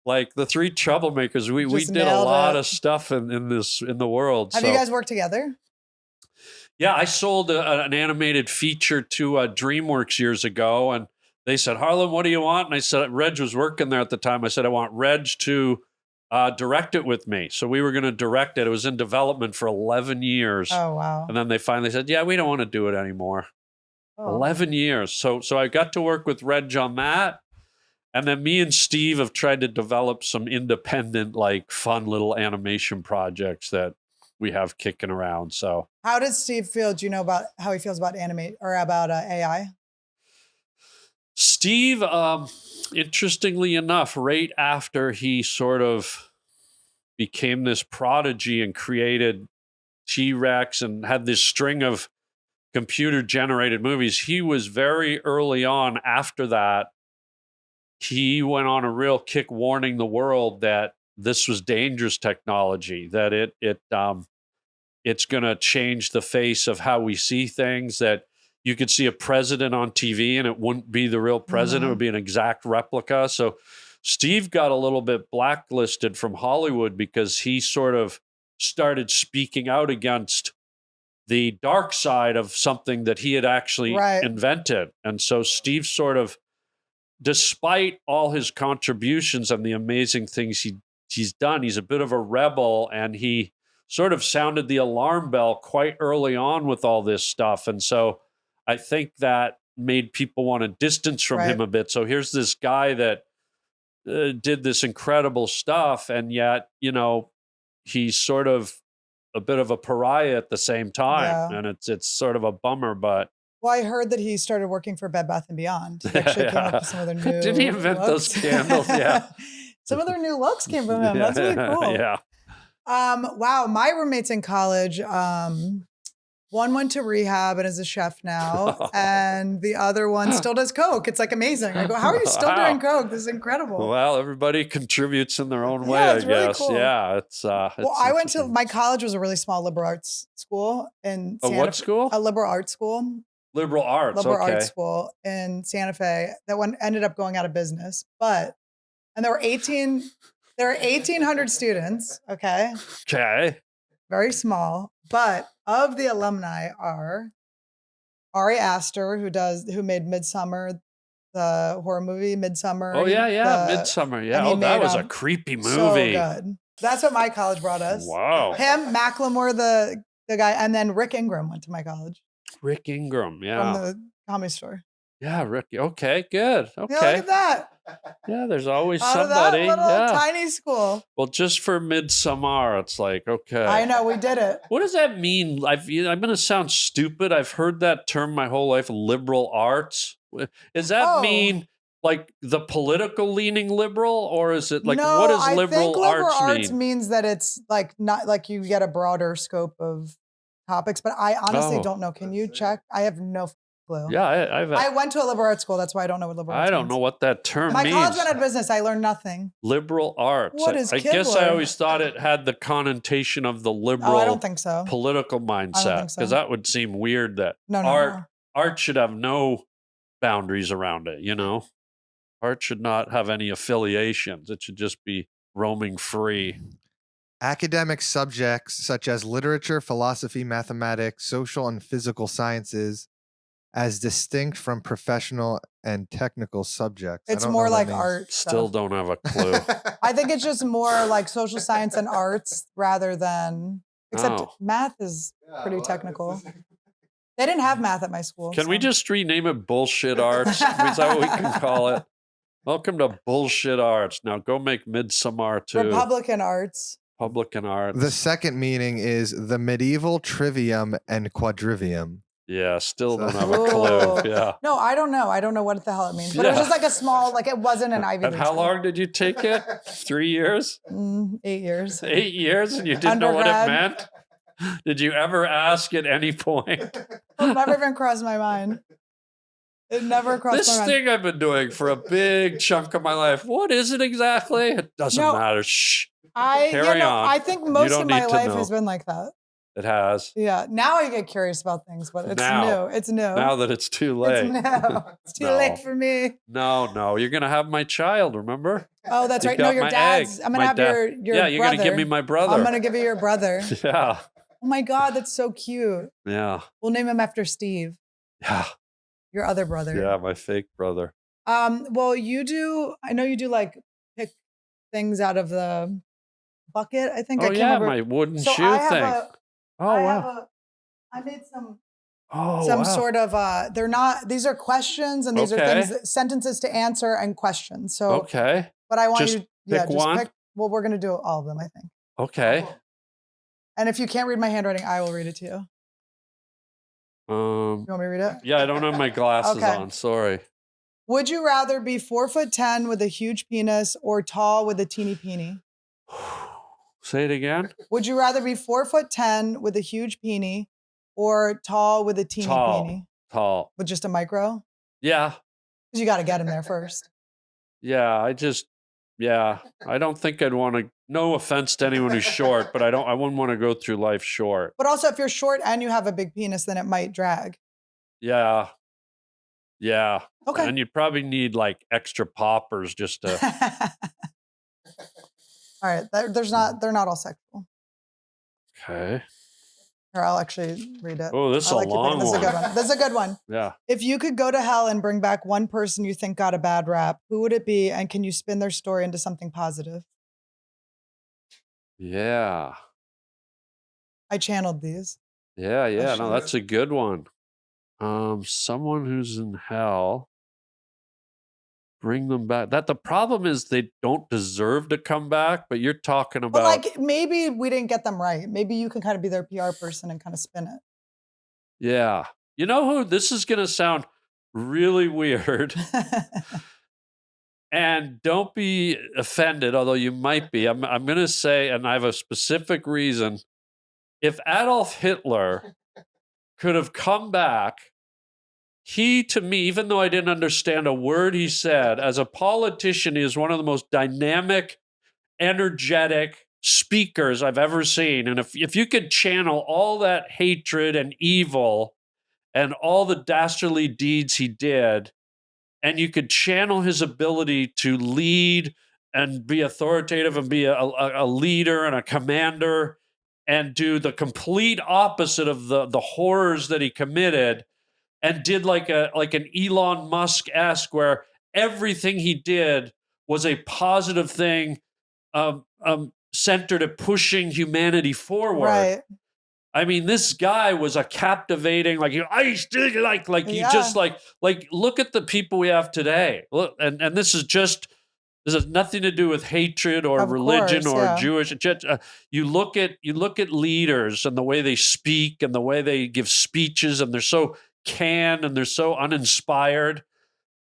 like the three troublemakers, we did a lot of stuff in the world. Have you guys worked together? Yeah, I sold an animated feature to DreamWorks years ago, and they said, Harland, what do you want? And I said, Reg was working there at the time. I said, I want Reg to direct it with me. So we were going to direct it. It was in development for 11 years. Oh, wow. And then they finally said, yeah, we don't want to do it anymore. 11 years. So I got to work with Reg on that. And then me and Steve have tried to develop some independent, like fun little animation projects that we have kicking around. So how does Steve feel? Do you know about how he feels about animate or about AI? Steve, interestingly enough, right after he sort of became this prodigy and created T-Rex and had this string of computer-generated movies, he was very early on after that. He went on a real kick warning the world that this was dangerous technology, that it's going to change the face of how we see things, that you could see a president on TV and it wouldn't be the real president. It would be an exact replica. So Steve got a little bit blacklisted from Hollywood because he sort of started speaking out against the dark side of something that he had actually invented. And so Steve sort of, despite all his contributions and the amazing things he's done, he's a bit of a rebel, and he sort of sounded the alarm bell quite early on with all this stuff. And so I think that made people want to distance from him a bit. So here's this guy that did this incredible stuff, and yet, he's sort of a bit of a pariah at the same time. And it's sort of a bummer, but. Well, I heard that he started working for Bed Bath & Beyond. He actually came up with some of their new Did he invent those candles? Yeah. Some of their new looks came from him. That's really cool. Yeah. Wow, my roommates in college, one went to rehab and is a chef now, and the other one still does coke. It's like amazing. I go, how are you still doing coke? This is incredible. Well, everybody contributes in their own way, it's I really guess. Cool. Yeah, it's. Well, I went to my college was a really small liberal arts school in Santa what school? A liberal arts school. Liberal arts. Liberal arts school in Santa Fe that one ended up going out of business, and there were 1,800 students. Okay. Very small, but of the alumni are Ari Aster, who made Midsummer, the horror movie Midsummer. Oh yeah, Midsummer. Yeah, that was a creepy movie. So good. That's what my college brought us. Wow. Him, Macklemore, the the guy. And then Rick Ingram went to my college Rick Ingram. from Yeah. the Comedy Store. Yeah, Rick. Okay, good. Yeah, look Okay. at that. Yeah, there's always Out of that somebody. little Yeah. tiny school. Well, just for Midsummer, it's like, okay. I know, we did it. What does that mean? I'm going to sound stupid. I've heard that term my whole life, liberal arts. Does that mean like the political leaning liberal, or is it like, No, what does I liberal think liberal arts mean? means that it's like not like you get a broader scope of topics, but I honestly Oh. don't know. Can you check? I have no clue. Yeah, I went to a liberal arts school. That's why I don't know what liberal arts I don't means. know what that term My means. college went out of business. I learned nothing. Liberal arts. What is I guess I Kibler? always thought it had the connotation of the liberal Oh, I don't think so. political mindset, think so. because that would seem weird that No. art should have no boundaries around it, you know? Art should not have any affiliations. It should just be roaming free. Academic subjects such as literature, philosophy, mathematics, social and physical sciences, as distinct from professional and technical subjects. I It's don't know more what like that means. art. Still stuff. don't have a clue. I think it's just more like social science and arts rather than, except Oh. math is pretty technical. They didn't have math at my school. Can we so- just rename it bullshit arts? Is that what we can call it? Welcome to bullshit arts. Now go make Midsummer too. Republican arts? Republican arts. The second meaning is the medieval trivium and quadrivium. Yeah, still don't So- have a clue. Ooh. Yeah. No, I don't know. I don't know what the hell it means. But it was Yeah. just like a small, like it wasn't an Ivy And League how school. long did you take it? 3 years? 8 years. 8 years, and you didn't know what it Undergrad. meant? Did you ever ask at any point? It never even crossed my mind. It never crossed This my mind. thing I've been doing for a big chunk of my life, what is it exactly? It doesn't No, matter. Shh. I Carry on. I think You most don't of my need to life know. has been like that. It has. Yeah. Now I get curious about things, but it's Now. new. It's new. Now that it's too it's late. new. It's too No. late for me. No. You're going to have my child, remember? Oh, that's You right. No, got your my dad's. egg. I'm My gonna have dad- your Yeah, you're brother. going to give me my brother. I'm gonna give you your brother. Yeah. Oh my God, that's so cute. Yeah. We'll name him after Steve, Yeah. your other brother. Yeah, my fake brother. Well, you do. I know you do like pick things out of the bucket. I think. I Oh, can't yeah, remember. my wooden So shoe I have thing. a- Oh, I wow. have a. I made some Oh, some wow. sort of. They're not. These are questions, and these are Okay. things, sentences to answer, and questions. So, Okay. but I want Just you. Yeah, pick just one? pick. Well, we're gonna do all of them, I think. Okay. And if you can't read my handwriting, I will read it to you. You want me to read it? Yeah, I don't have my glasses Okay. on. Sorry. Would you rather be 4'10" with a huge penis or tall with a teeny peeny? Say it again. Would you rather be 4'10" with a huge peeny or tall with a teeny Tall. peeny? Tall. With just a micro? Yeah. Because you got to get him there first. Yeah. I don't think I'd want to. No offense to anyone who's short, but I wouldn't want to go through life short. But also, if you're short and you have a big penis, then it might drag. Yeah. Yeah. Okay. And you'd probably need like extra poppers just to. All right. They're not all sexual. Okay. Here, I'll actually read it. Oh, this is I a like your thing. long This is a good one. one. This is a good one. Yeah. If you could go to hell and bring back one person you think got a bad rap, who would it be? And can you spin their story into something positive? Yeah. I channeled these. Yeah. Yeah. should. No, that's a good one. Someone who's in hell. Bring them back. The problem is they don't deserve to come back, but you're talking But about. like maybe we didn't get them right. Maybe you can kind of be their PR person and kind of spin it. Yeah. You know who? This is going to sound really weird. And don't be offended, although you might be. I'm going to say, and I have a specific reason. If Adolf Hitler could have come back, he, to me, even though I didn't understand a word he said, as a politician, he is one of the most dynamic, energetic speakers I've ever seen. And if you could channel all that hatred and evil and all the dastardly deeds he did, and you could channel his ability to lead and be authoritative and be a leader and a commander and do the complete opposite of the horrors that he committed, and did like an Elon Musk-esque where everything he did was a positive thing centered at pushing humanity forward. Right. I mean, this guy was a captivating, like, I still like you just Yeah. like look at the people we have today. Look, and this has nothing to do with hatred or Of religion course, or yeah. Jewish. You look at leaders and the way they speak and the way they give speeches, and they're so canned and they're so uninspired.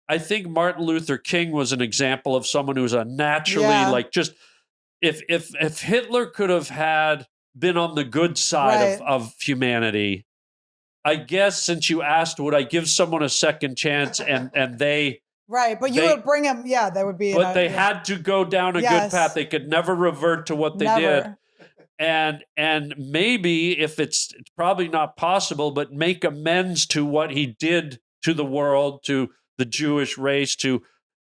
I think Martin Luther King was an example of someone who was a naturally Yeah. like just if Hitler could have been on the good side Right. of humanity, I guess since you asked, would I give someone a second chance? And they Right, but you they would bring him. Yeah, that would be. but they had to go down a good path. Yes. They could never revert to what they did. Never. And maybe if it's probably not possible, but make amends to what he did to the world, to the Jewish race, to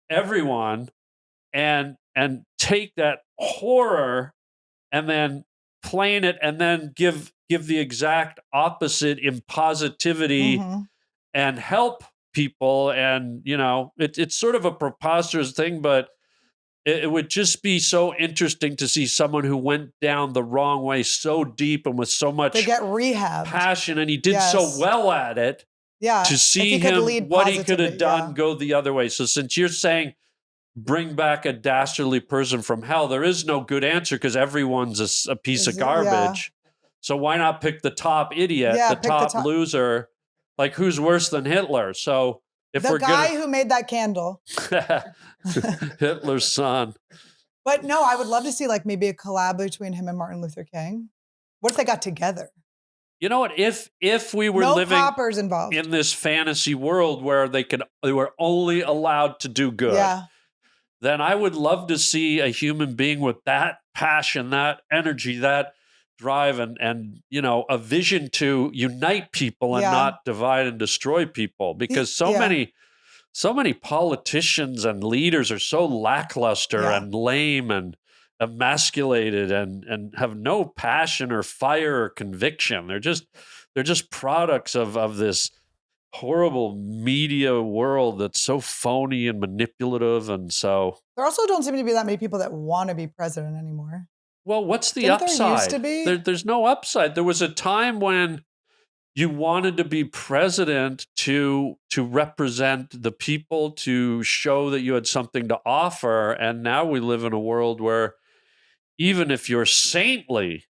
everyone, and take that horror and then plane it and then give the exact opposite in positivity Mhm. and help people. And it's sort of a preposterous thing, but it would just be so interesting to see someone who went down the wrong way so deep and with so They much get rehabbed. passion, and he did Yes. so well at it, Yeah. to if see he could him lead what he could have positively, done yeah. go the other way. So since you're saying bring back a dastardly person from hell, there is no good answer because everyone's a piece of Is it- yeah. garbage. So why not pick the top idiot, Yeah, the pick the top top- loser? Like, who's worse than Hitler? So if The we're guy gonna who made that candle. Hitler's son. But no, I would love to see like maybe a collab between him and Martin Luther King. What if they got together? You know what? If we were No living poppers involved. in this fantasy world where they were only allowed to do good, Yeah. then I would love to see a human being with that passion, that energy, that drive, and a vision to unite people and Yeah. not divide and destroy people. Because so Yeah. many politicians and leaders are so lackluster Yeah. and lame and emasculated and have no passion or fire or conviction. They're just products of this horrible media world that's so phony and manipulative. And so, There also don't seem to be that many people that want to be president anymore. well, what's the Didn't there upside? used to be? There's no upside. There was a time when you wanted to be president to represent the people, to show that you had something to offer. And now we live in a world where even if you're saintly,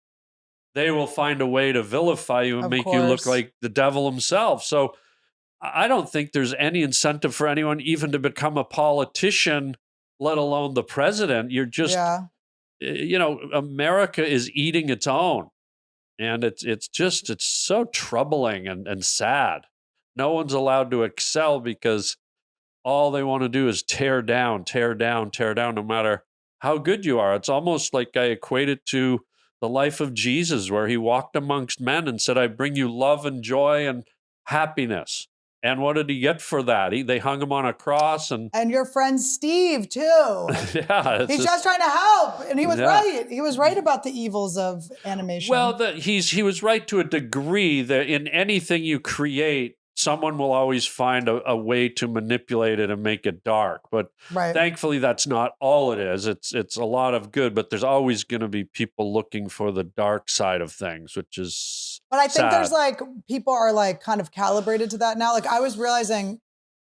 they will find a way to vilify you and Of make you look course. like the devil himself. So I don't think there's any incentive for anyone even to become a politician, let alone the president. You're just, Yeah. America is eating its own. And it's so troubling and sad. No one's allowed to excel because all they want to do is tear down, no matter how good you are. It's almost like I equate it to the life of Jesus, where he walked amongst men and said, I bring you love and joy and happiness. And what did he get for that? They hung him on a cross, and And your friend Steve too. yeah, He's just trying to help. And he was Yeah. right. He was right about the evils of animation. well, he was right to a degree that in anything you create, someone will always find a way to manipulate it and make it dark. But right. thankfully, that's not all it is. It's a lot of good, but there's always going to be people looking for the dark side of things, which is But I think there's sad. like people are like kind of calibrated to that now. Like I was realizing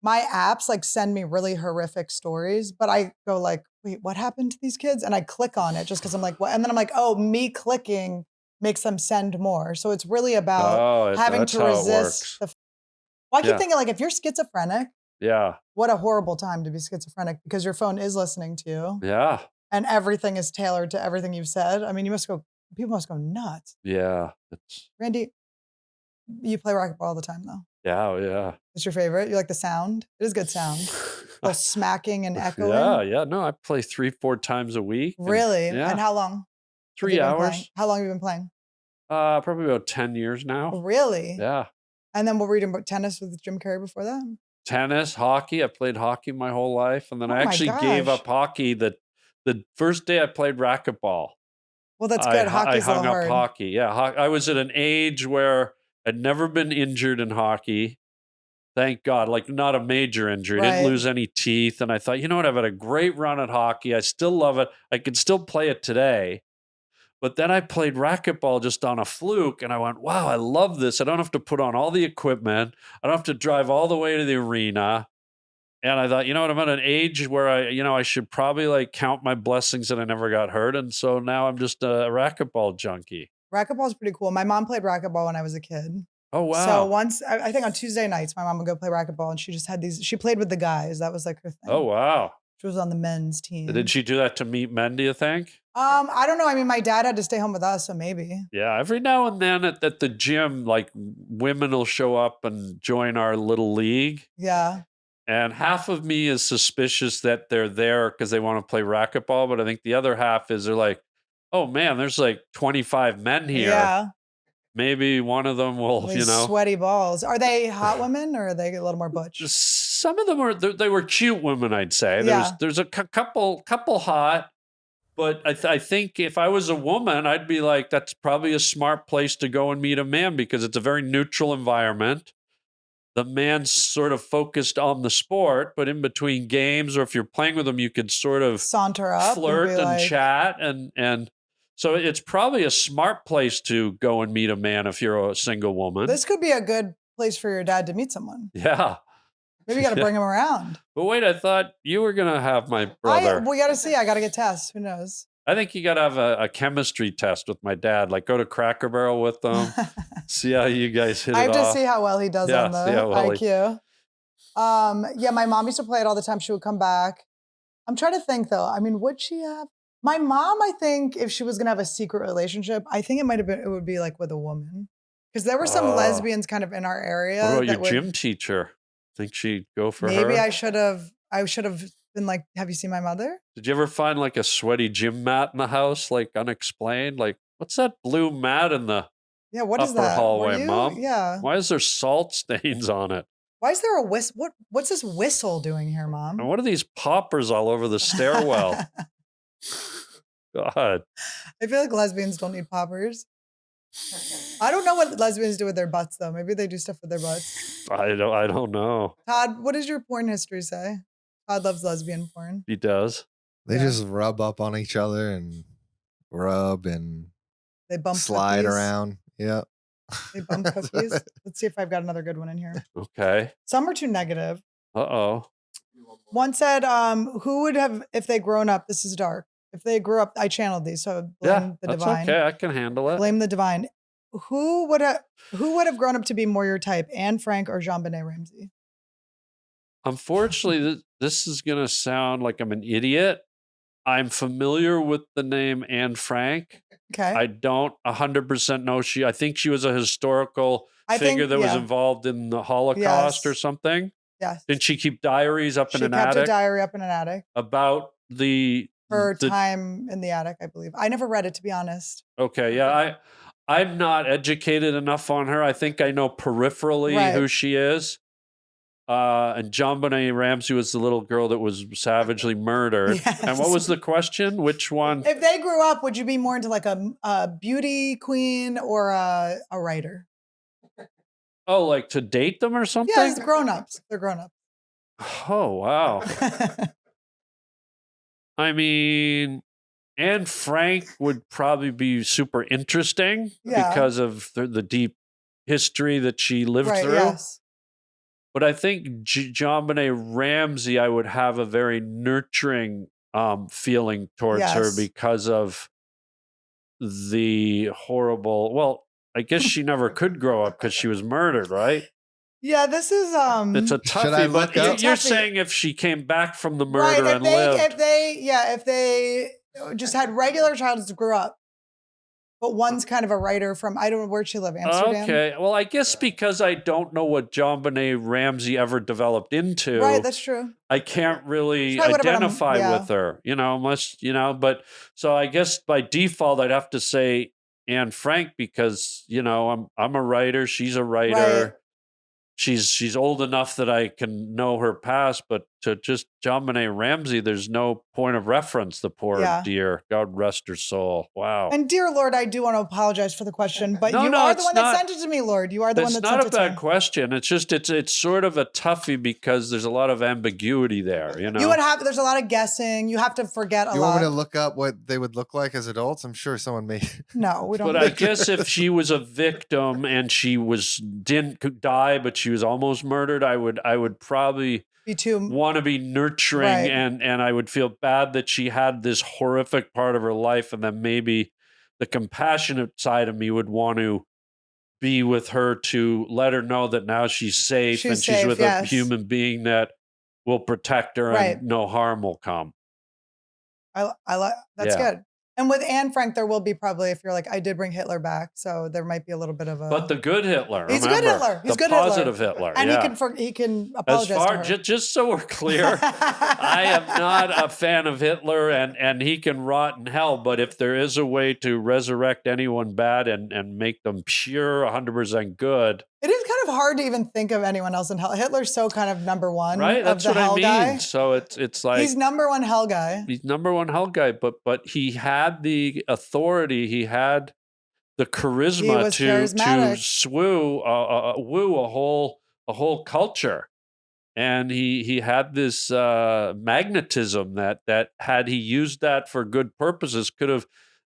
my apps like send me really horrific stories, but I go like, wait, what happened to these kids? And I click on it just because I'm like, what? And then I'm like, oh, me clicking makes them send more. So it's really about having that's to how it resist works. the. Well, I keep Yeah. thinking like if you're schizophrenic, Yeah, what a horrible time to be schizophrenic because your phone is listening to you yeah, and everything is tailored to everything you've said. I mean, people must go nuts. yeah. It's Randy, you play racquetball all the time though. yeah. It's your favorite? You like the sound? It is good sound. The smacking and echoing. Yeah. No, I play 3-4 times a week. and- Really? Yeah. And how long? have 3 you been hours. playing? How long have you been playing? Probably about 10 years now. Really? Yeah. And then what were you doing? Tennis with Jim Carrey before that? Tennis, hockey. I played hockey my whole life. And then Oh I my actually gave gosh. up hockey the first day I played racquetball. Well, that's I good. I Hockey's a hung little up hard. hockey. Yeah. I was at an age where I'd never been injured in hockey. Thank God. Like not a major injury. I Right. didn't lose any teeth. And I thought, you know what? I've had a great run at hockey. I still love it. I can still play it today. But then I played racquetball just on a fluke, and I went, wow, I love this. I don't have to put on all the equipment. I don't have to drive all the way to the arena. And I thought, I'm at an age where I should probably like count my blessings that I never got hurt. And so now I'm just a racquetball junkie. Racquetball is pretty cool. My mom played racquetball when I was a kid. Oh, wow. So once, I think on Tuesday nights, my mom would go play racquetball, and she just had she played with the guys. That was like her thing. Oh, wow. She was on the men's team. Did she do that to meet men, do you think? I don't know. I mean, my dad had to stay home with us, so maybe. Yeah, every now and then at the gym, like women will show up and join our little league. Yeah. And half of me is suspicious that they're there because they want to play racquetball. But I think the other half is they're like, oh man, there's like 25 men here. Yeah. Maybe one of them will, sweaty balls. Are they hot women or are they a little more butch? Some of them they were cute women, I'd say. Yeah. There's a couple hot. But I think if I was a woman, I'd be like, that's probably a smart place to go and meet a man because it's a very neutral environment. The man's sort of focused on the sport, but in between games, or if you're playing with them, you could sort of saunter up, flirt and chat. And so it's probably a smart place to go and meet a man if you're a single woman. This could be a good place for your dad to meet someone. Yeah. Maybe you got to bring him around. But wait, I thought you were going to have my brother. We got to see. I got to get tests. Who knows? I think you got to have a chemistry test with my dad. Like go to Cracker Barrel with them. See how you guys hit it off. I have to see how well he does on the IQ. Yeah, my mom used to play it all the time. She would come back. I'm trying to think though. I mean, would she have? My mom, I think if she was going to have a secret relationship, I think it would be like with a woman. Because there were some lesbians kind of in our area. What about your gym teacher? Think she'd go for her? Maybe I should have been like, have you seen my mother? Did you ever find like a sweaty gym mat in the house, like unexplained? Like, what's that blue mat in the what is that? hallway, Mom? Yeah. Why is there salt stains on it? Why is there a whistle? What's this whistle doing here, Mom? And what are these poppers all over the stairwell? God. I feel like lesbians don't need poppers. I don't know what lesbians do with their butts, though. Maybe they do stuff with their butts. I don't know. Todd, what does your porn history say? Todd loves lesbian porn. He does. They just rub up on each other and rub and they bump slide cookies. Around. Yeah. They bump cookies. Let's see if I've got another good one in here. Okay. Some are too negative. Uh-oh. One said, who would have, if they grown up, this is dark. If they grew up, I channeled these, so blame the divine. Okay, I can handle it. Blame the divine. Who would have grown up to be more your type, Anne Frank or Jean-Benet Ramsey? Unfortunately, this is going to sound like I'm an idiot. I'm familiar with the name Anne Frank. Okay. I don't 100% know I think she was a historical figure that was involved in the Holocaust or something. Yes. Didn't she keep diaries up in an attic? She kept a diary up in an attic. About her time in the attic, I believe. I never read it, to be honest. Okay, yeah. I'm not educated enough on her. I think I know peripherally who she is. And JonBenet Ramsey was the little girl that was savagely murdered. Yes. And what was the question? Which one? If they grew up, would you be more into like a beauty queen or a writer? Oh, like to date them or something? Yes, grown-ups. They're grown-ups. Oh, wow. I mean, Anne Frank would probably be super interesting because of the deep history that she lived through. Yes. But I think JonBenet Ramsey, I would have a very nurturing feeling towards her because of the horrible. Well, I guess she never could grow up because she was murdered, right? Yeah, this is it's a toughie. But you're saying if she came back from the murder and lived, if they just had regular childhoods, grew up. But one's kind of a writer from, I don't know, where'd she live, Amsterdam? Okay, well, I guess because I don't know what JonBenet Ramsey ever developed into. Right, that's true. I can't really identify with her, unless, but so I guess by default, I'd have to say Anne Frank because, I'm a writer, she's a writer. Right. She's old enough that I can know her past, but to just John Benet Ramsey, there's no point of reference. The poor Yeah. dear, God rest her soul. Wow. And dear Lord, I do want to apologize for the question, but No, you no, are the it's one not. that sent it to me, Lord. You are the one It's that not sent a it to bad me. question. It's just it's sort of a toughie because there's a lot of ambiguity there. You know, You would have. There's a lot of guessing. You have to forget a You lot. want me to look up what they would look like as adults? I'm sure someone may. No, we don't. but I guess if she was a victim and she didn't die, but she was almost murdered, I would probably be too. want to be nurturing, Right. and I would feel bad that she had this horrific part of her life, and then maybe the compassionate side of me would want to be with her to let her know that now she's safe She's and she's safe, with yes. a human being that will protect her Right. and no harm will come. I like. That's Yeah. good. And with Anne Frank, there will be probably, if you're like, I did bring Hitler back, so there might be a little bit of a. But the good Hitler, He's a remember, good Hitler. He's the good Hitler. positive Hitler, and yeah. he can As apologize far to her. just so we're clear, I am not a fan of Hitler, and he can rot in hell. But if there is a way to resurrect anyone bad and make them pure, 100% good, It is kind of hard to even think of anyone else in hell. Hitler's so kind of number one, right? of That's the what I hell mean. guy. So it's like He's number one hell guy. he's number one hell guy, but he had the authority, he had the charisma was to charismatic. woo a whole culture, and he had this magnetism that had he used that for good purposes could have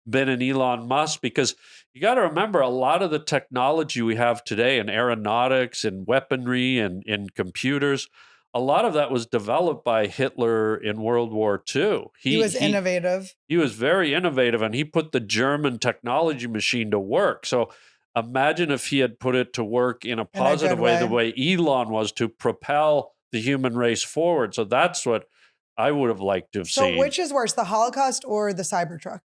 been an Elon Musk, because you got to remember a lot of the technology we have today in aeronautics and weaponry and in computers, a lot of that was developed by Hitler in World War II. He was innovative. He was very innovative, and he put the German technology machine to work. So imagine if he had put it to work in a positive way, the way Elon was, to propel the human race forward. So that's what I would have liked to have seen. So which is worse, the Holocaust or the Cybertruck?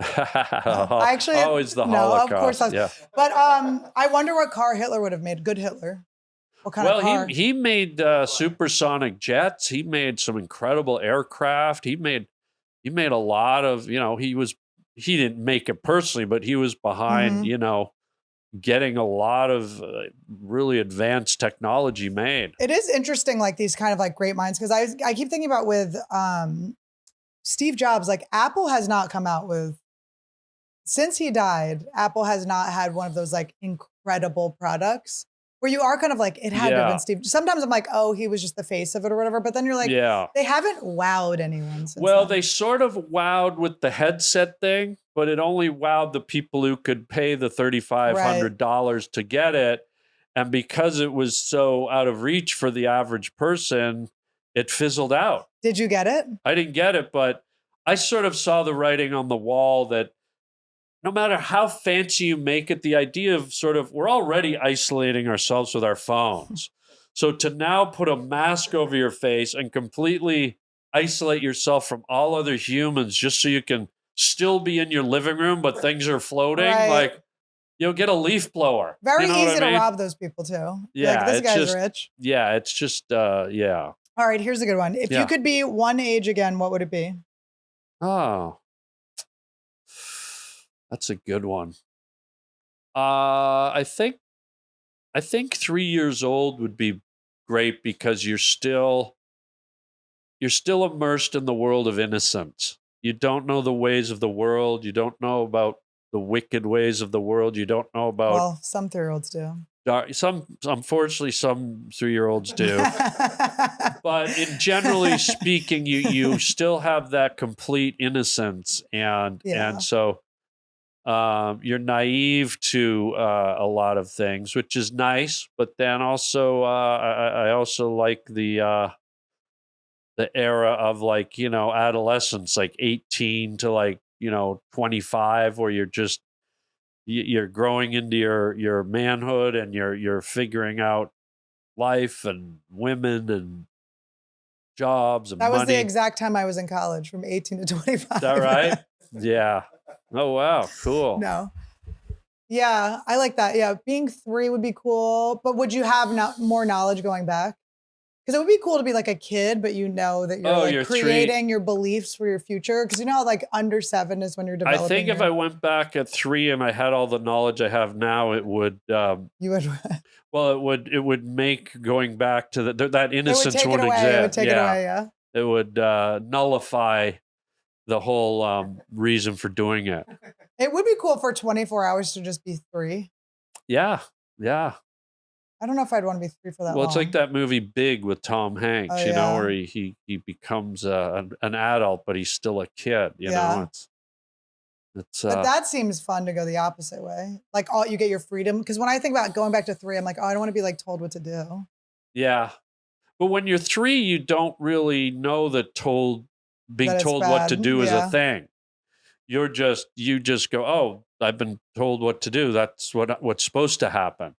Actually, always the Holocaust. Of course not. Yeah. But I wonder what car Hitler would have made. Good Hitler. What kind of car? Well, he made supersonic jets. He made some incredible aircraft. He made a lot of, he didn't make it personally, but he was behind, getting a lot of really advanced technology made. It is interesting, like these kind of like great minds, because I keep thinking about with Steve Jobs, like Apple has not come out with, since he died, Apple has not had one of those like incredible products where you are kind of like, it had to have been Steve. Sometimes I'm like, oh, he was just the face of it or whatever. But then you're like, they haven't wowed anyone since then. They sort of wowed with the headset thing, but it only wowed the people who could pay the $3,500 to get it. And because it was so out of reach for the average person, it fizzled out. Did you get it? I didn't get it, but I sort of saw the writing on the wall that no matter how fancy you make it, the idea of we're already isolating ourselves with our phones. So to now put a mask over your face and completely isolate yourself from all other humans just so you can still be in your living room, but things are floating, like, get a leaf blower. Very easy to mean? rob those people too. Yeah. Like, this guy's rich. Yeah, it's just, yeah. All right, here's a good one. If you could be one age again, what would it be? Oh, that's a good one. I think 3 years old would be great because you're still immersed in the world of innocence. You don't know the ways of the world. You don't know about the wicked ways of the world. You don't know about. Well, some 3-year-olds do. Unfortunately, some 3-year-olds do. But in generally speaking, you still have that complete innocence, and so you're naive to a lot of things, which is nice. But then also, I also like the era of like adolescence, like 18 to like 25, where you're growing into your manhood and you're figuring out life and women and jobs and money. That was the exact time I was in college, from 18 to 25. Is that right? Yeah. Oh, wow. Cool. No. Yeah, I like that. Yeah, being 3 would be cool. But would you have more knowledge going back? Because it would be cool to be like a kid, but you know that you're like you're 3. creating your beliefs for your future. Because you know, how, like under 7 is when you're developing. I think if I went back at 3 and I had all the knowledge I have now, it would. You would. Well, it would make going back to that innocence it would take it wouldn't away. exist. It would take it away. Yeah. It would nullify the whole reason for doing it. It would be cool for 24 hours to just be 3. Yeah, yeah. I don't know if I'd want to be 3 for that long. Well, it's like that movie Big with Tom Hanks, Oh, you know, yeah. where he becomes an adult, but he's still a kid. You Yeah. know, it's. But that seems fun to go the opposite way. Like you get your freedom. Because when I think about going back to 3, I'm like, oh, I don't want to be like told what to do. Yeah, but when you're 3, you don't really know that being That it's told what to bad. do is Yeah. a thing. You just go, oh, I've been told what to do. That's what's supposed to happen.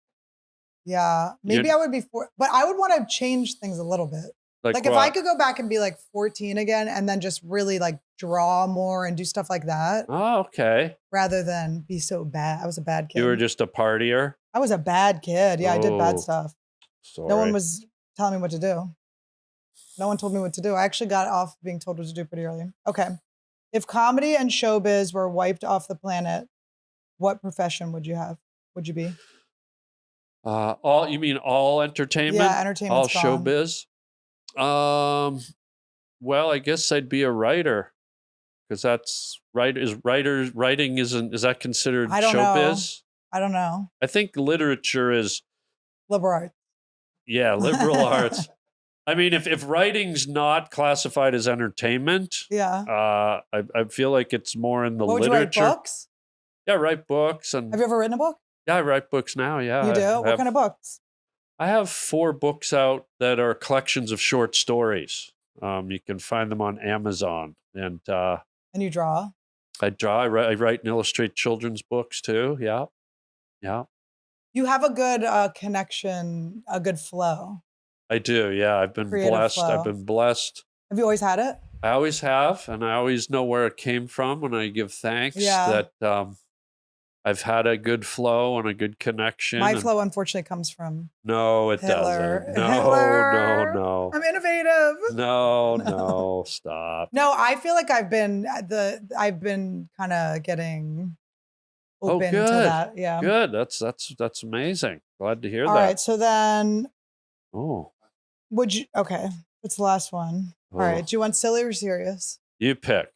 Yeah. Maybe I would be but I would want to change things a little bit. Like if I could go back and be like 14 again and then just really like draw more and do stuff like that. Oh, okay. Rather than be so bad. I was a bad kid. You were just a partier? I was a bad kid. Yeah, I did bad Oh, stuff. Sorry. No one was telling me what to do. No one told me what to do. I actually got off being told what to do pretty early. Okay. If comedy and showbiz were wiped off the planet, what profession would you have? Would you be? You mean all entertainment? Yeah, entertainment's all gone. showbiz. Well, I guess I'd be a writer because that's right. Writing is that considered I don't know. showbiz? I don't know. I think literature is Liberal arts. Yeah, liberal arts. I mean, if writing's not classified as entertainment, Yeah. I feel like it's more in the What would literature. you write, books? Yeah, write books and Have you ever written a book? yeah, I write books now. Yeah, You do? What kind of books? I have 4 books out that are collections of short stories. You can find them on Amazon, and you draw? I draw. I write and illustrate children's books too. Yeah, yeah. You have a good connection, a good flow. I do. Yeah, I've been Creative blessed. flow. I've been blessed. Have you always had it? I always have, and I always know where it came from, and I give thanks Yeah. that I've had a good flow and a good connection. My and- flow, unfortunately, comes from No, it Hitler. doesn't. No, Hitler. no, I'm innovative. no, stop. No, I feel like I've been kind of getting open to good. that. Yeah. Good. That's amazing. Glad to hear All that. right. So then, Oh, would you? Okay, it's the last one. All Oh. right. Do you want silly or serious? you pick.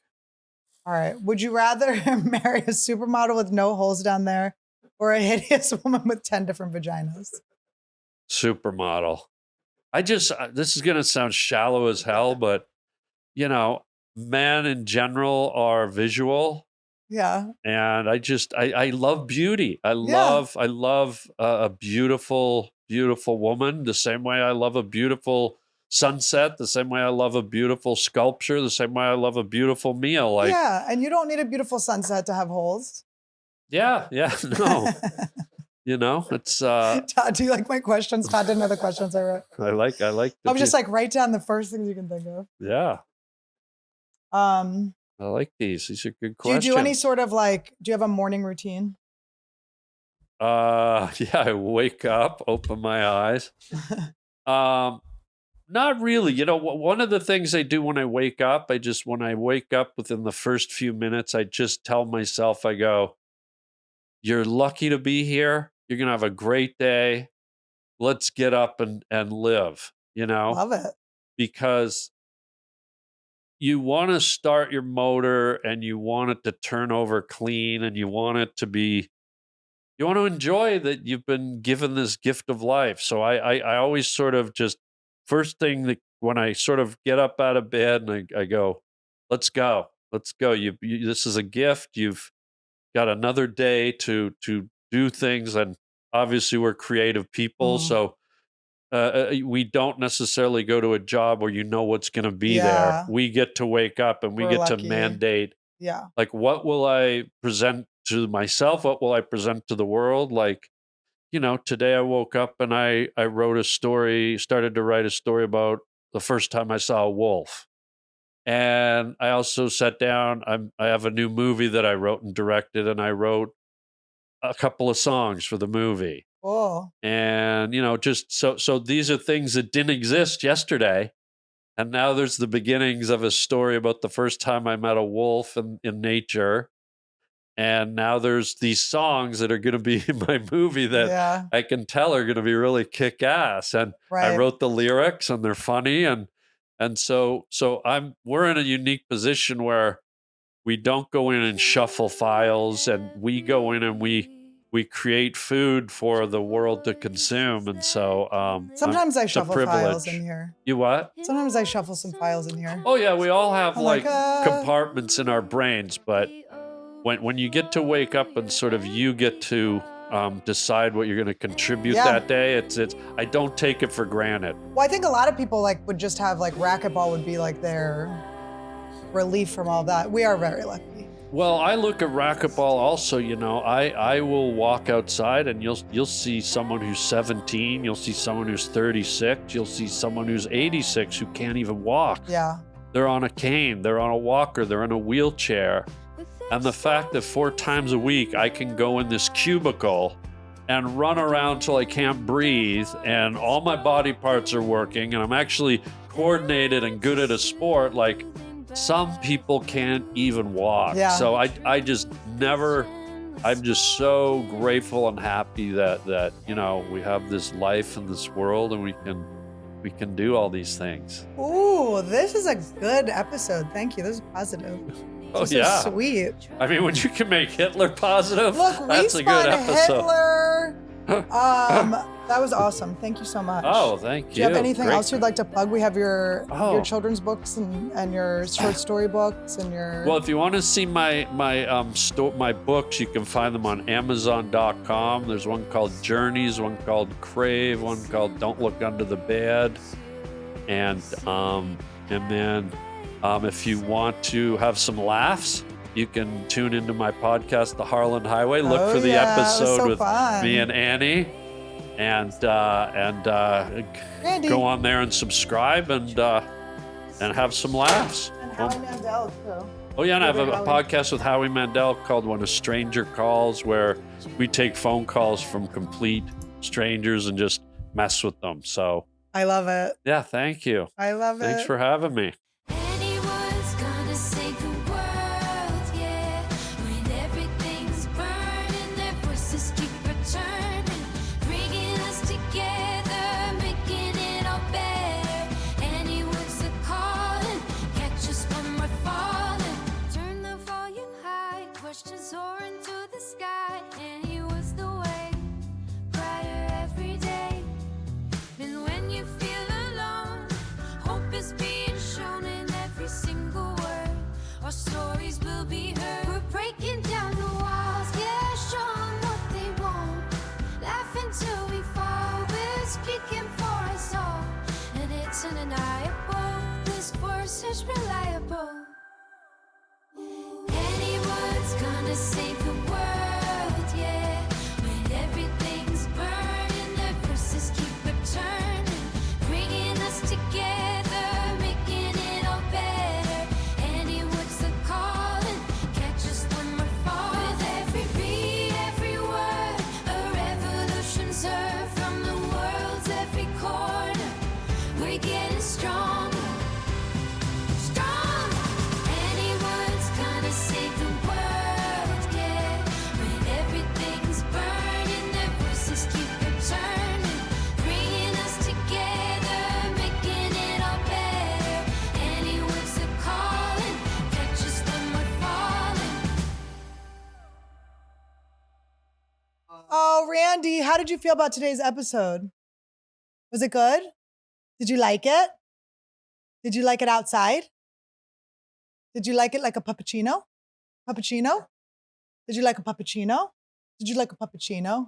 All right. Would you rather marry a supermodel with no holes down there, or a hideous woman with 10 different vaginas? Supermodel. This is gonna sound shallow as hell, but men in general are visual. Yeah. And I love beauty. I love a beautiful woman the same way I love a beautiful sunset, the same way I love a beautiful sculpture, the same way I love a beautiful meal. Like Yeah. And you don't need a beautiful sunset to have holes. yeah, no. It's Todd, do you like my questions? Todd didn't know the questions I wrote. I like I was just like, write down the first things you can think of. yeah, Um, I like these. These are good do you questions. do any sort of do you have a morning routine? Yeah, I wake up, open my eyes. Not really. One of the things I do when I wake up, when I wake up within the first few minutes, I just tell myself, I go, you're lucky to be here. You're going to have a great day. Let's get up and live, Love it. because you want to start your motor and you want it to turn over clean and you want to enjoy that you've been given this gift of life. So I always sort of just first thing that when I sort of get up out of bed and I go, let's go. This is a gift. You've got another day to do things. And obviously we're creative people. So we don't necessarily go to a job where what's going to be there. We get to wake up and we We're get lucky. to mandate, Yeah. like, what will I present to myself? What will I present to the world? Like, today I woke up and I started to write a story about the first time I saw a wolf. And I also sat down, I have a new movie that I wrote and directed, and I wrote a couple of songs for the movie. Cool. And, just so these are things that didn't exist yesterday. And now there's the beginnings of a story about the first time I met a wolf in nature. And now there's these songs that are going to be in my movie that I can tell are going to be really kick ass. And I wrote the lyrics and they're funny. And so we're in a unique position where we don't go in and shuffle files, and we go in and we create food for the world to consume. And so sometimes I shuffle files in here. You what? Sometimes I shuffle some files in here. Oh yeah, we all have compartments in our brains, but when you get to wake up and sort of you get to decide what you're going to contribute that day, it's I don't take it for granted. Well, I think a lot of people would just have racquetball would be their relief from all that. We are very lucky. Well, I look at racquetball also, I will walk outside and you'll see someone who's 17, you'll see someone who's 36, you'll see someone who's 86 who can't even walk. Yeah. They're on a cane, they're on a walker, they're in a wheelchair. And the fact that 4 times a week I can go in this cubicle and run around till I can't breathe and all my body parts are working and I'm actually coordinated and good at a sport, some people can't even walk. Yeah. So I just I'm just so grateful and happy that we have this life in this world and we can do all these things. Ooh, this is a good episode. Thank you. This is positive. Oh, this is sweet. I mean, when you can make Hitler positive, look, that's a good episode. Hitler. That was awesome. Thank you so much. Oh, thank you. Do you have anything else you'd like to plug? We have your children's books and your short story books and your. Well, if you want to see my books, you can find them on Amazon.com. There's one called Journeys, one called Crave, one called Don't Look Under the Bed, and then. If you want to have some laughs, you can tune into my podcast, The Harland Highway. Look for the episode with me and Annie, and go on there and subscribe and have some laughs. And Howie Mandel too. Oh yeah, and I have a podcast with Howie Mandel called When a Stranger Calls, where we take phone calls from complete strangers and just mess with them. So I love it. Yeah, thank you. I love it. Thanks for having me. Reliable. Anniewood's gonna save the world, yeah. When everything's burning, the verses keep returning, bringing us together, making it all better. Anniewood's the calling, catch us when we're falling. With every beat, every word, a revolution's heard from the world's every corner. We're getting stronger. Oh, Randy, how did you feel about today's episode? Was it good? Did you like it? Did you like it outside? Did you like it like a puppuccino? Puppuccino? Did you like a puppuccino? Did you like a puppuccino?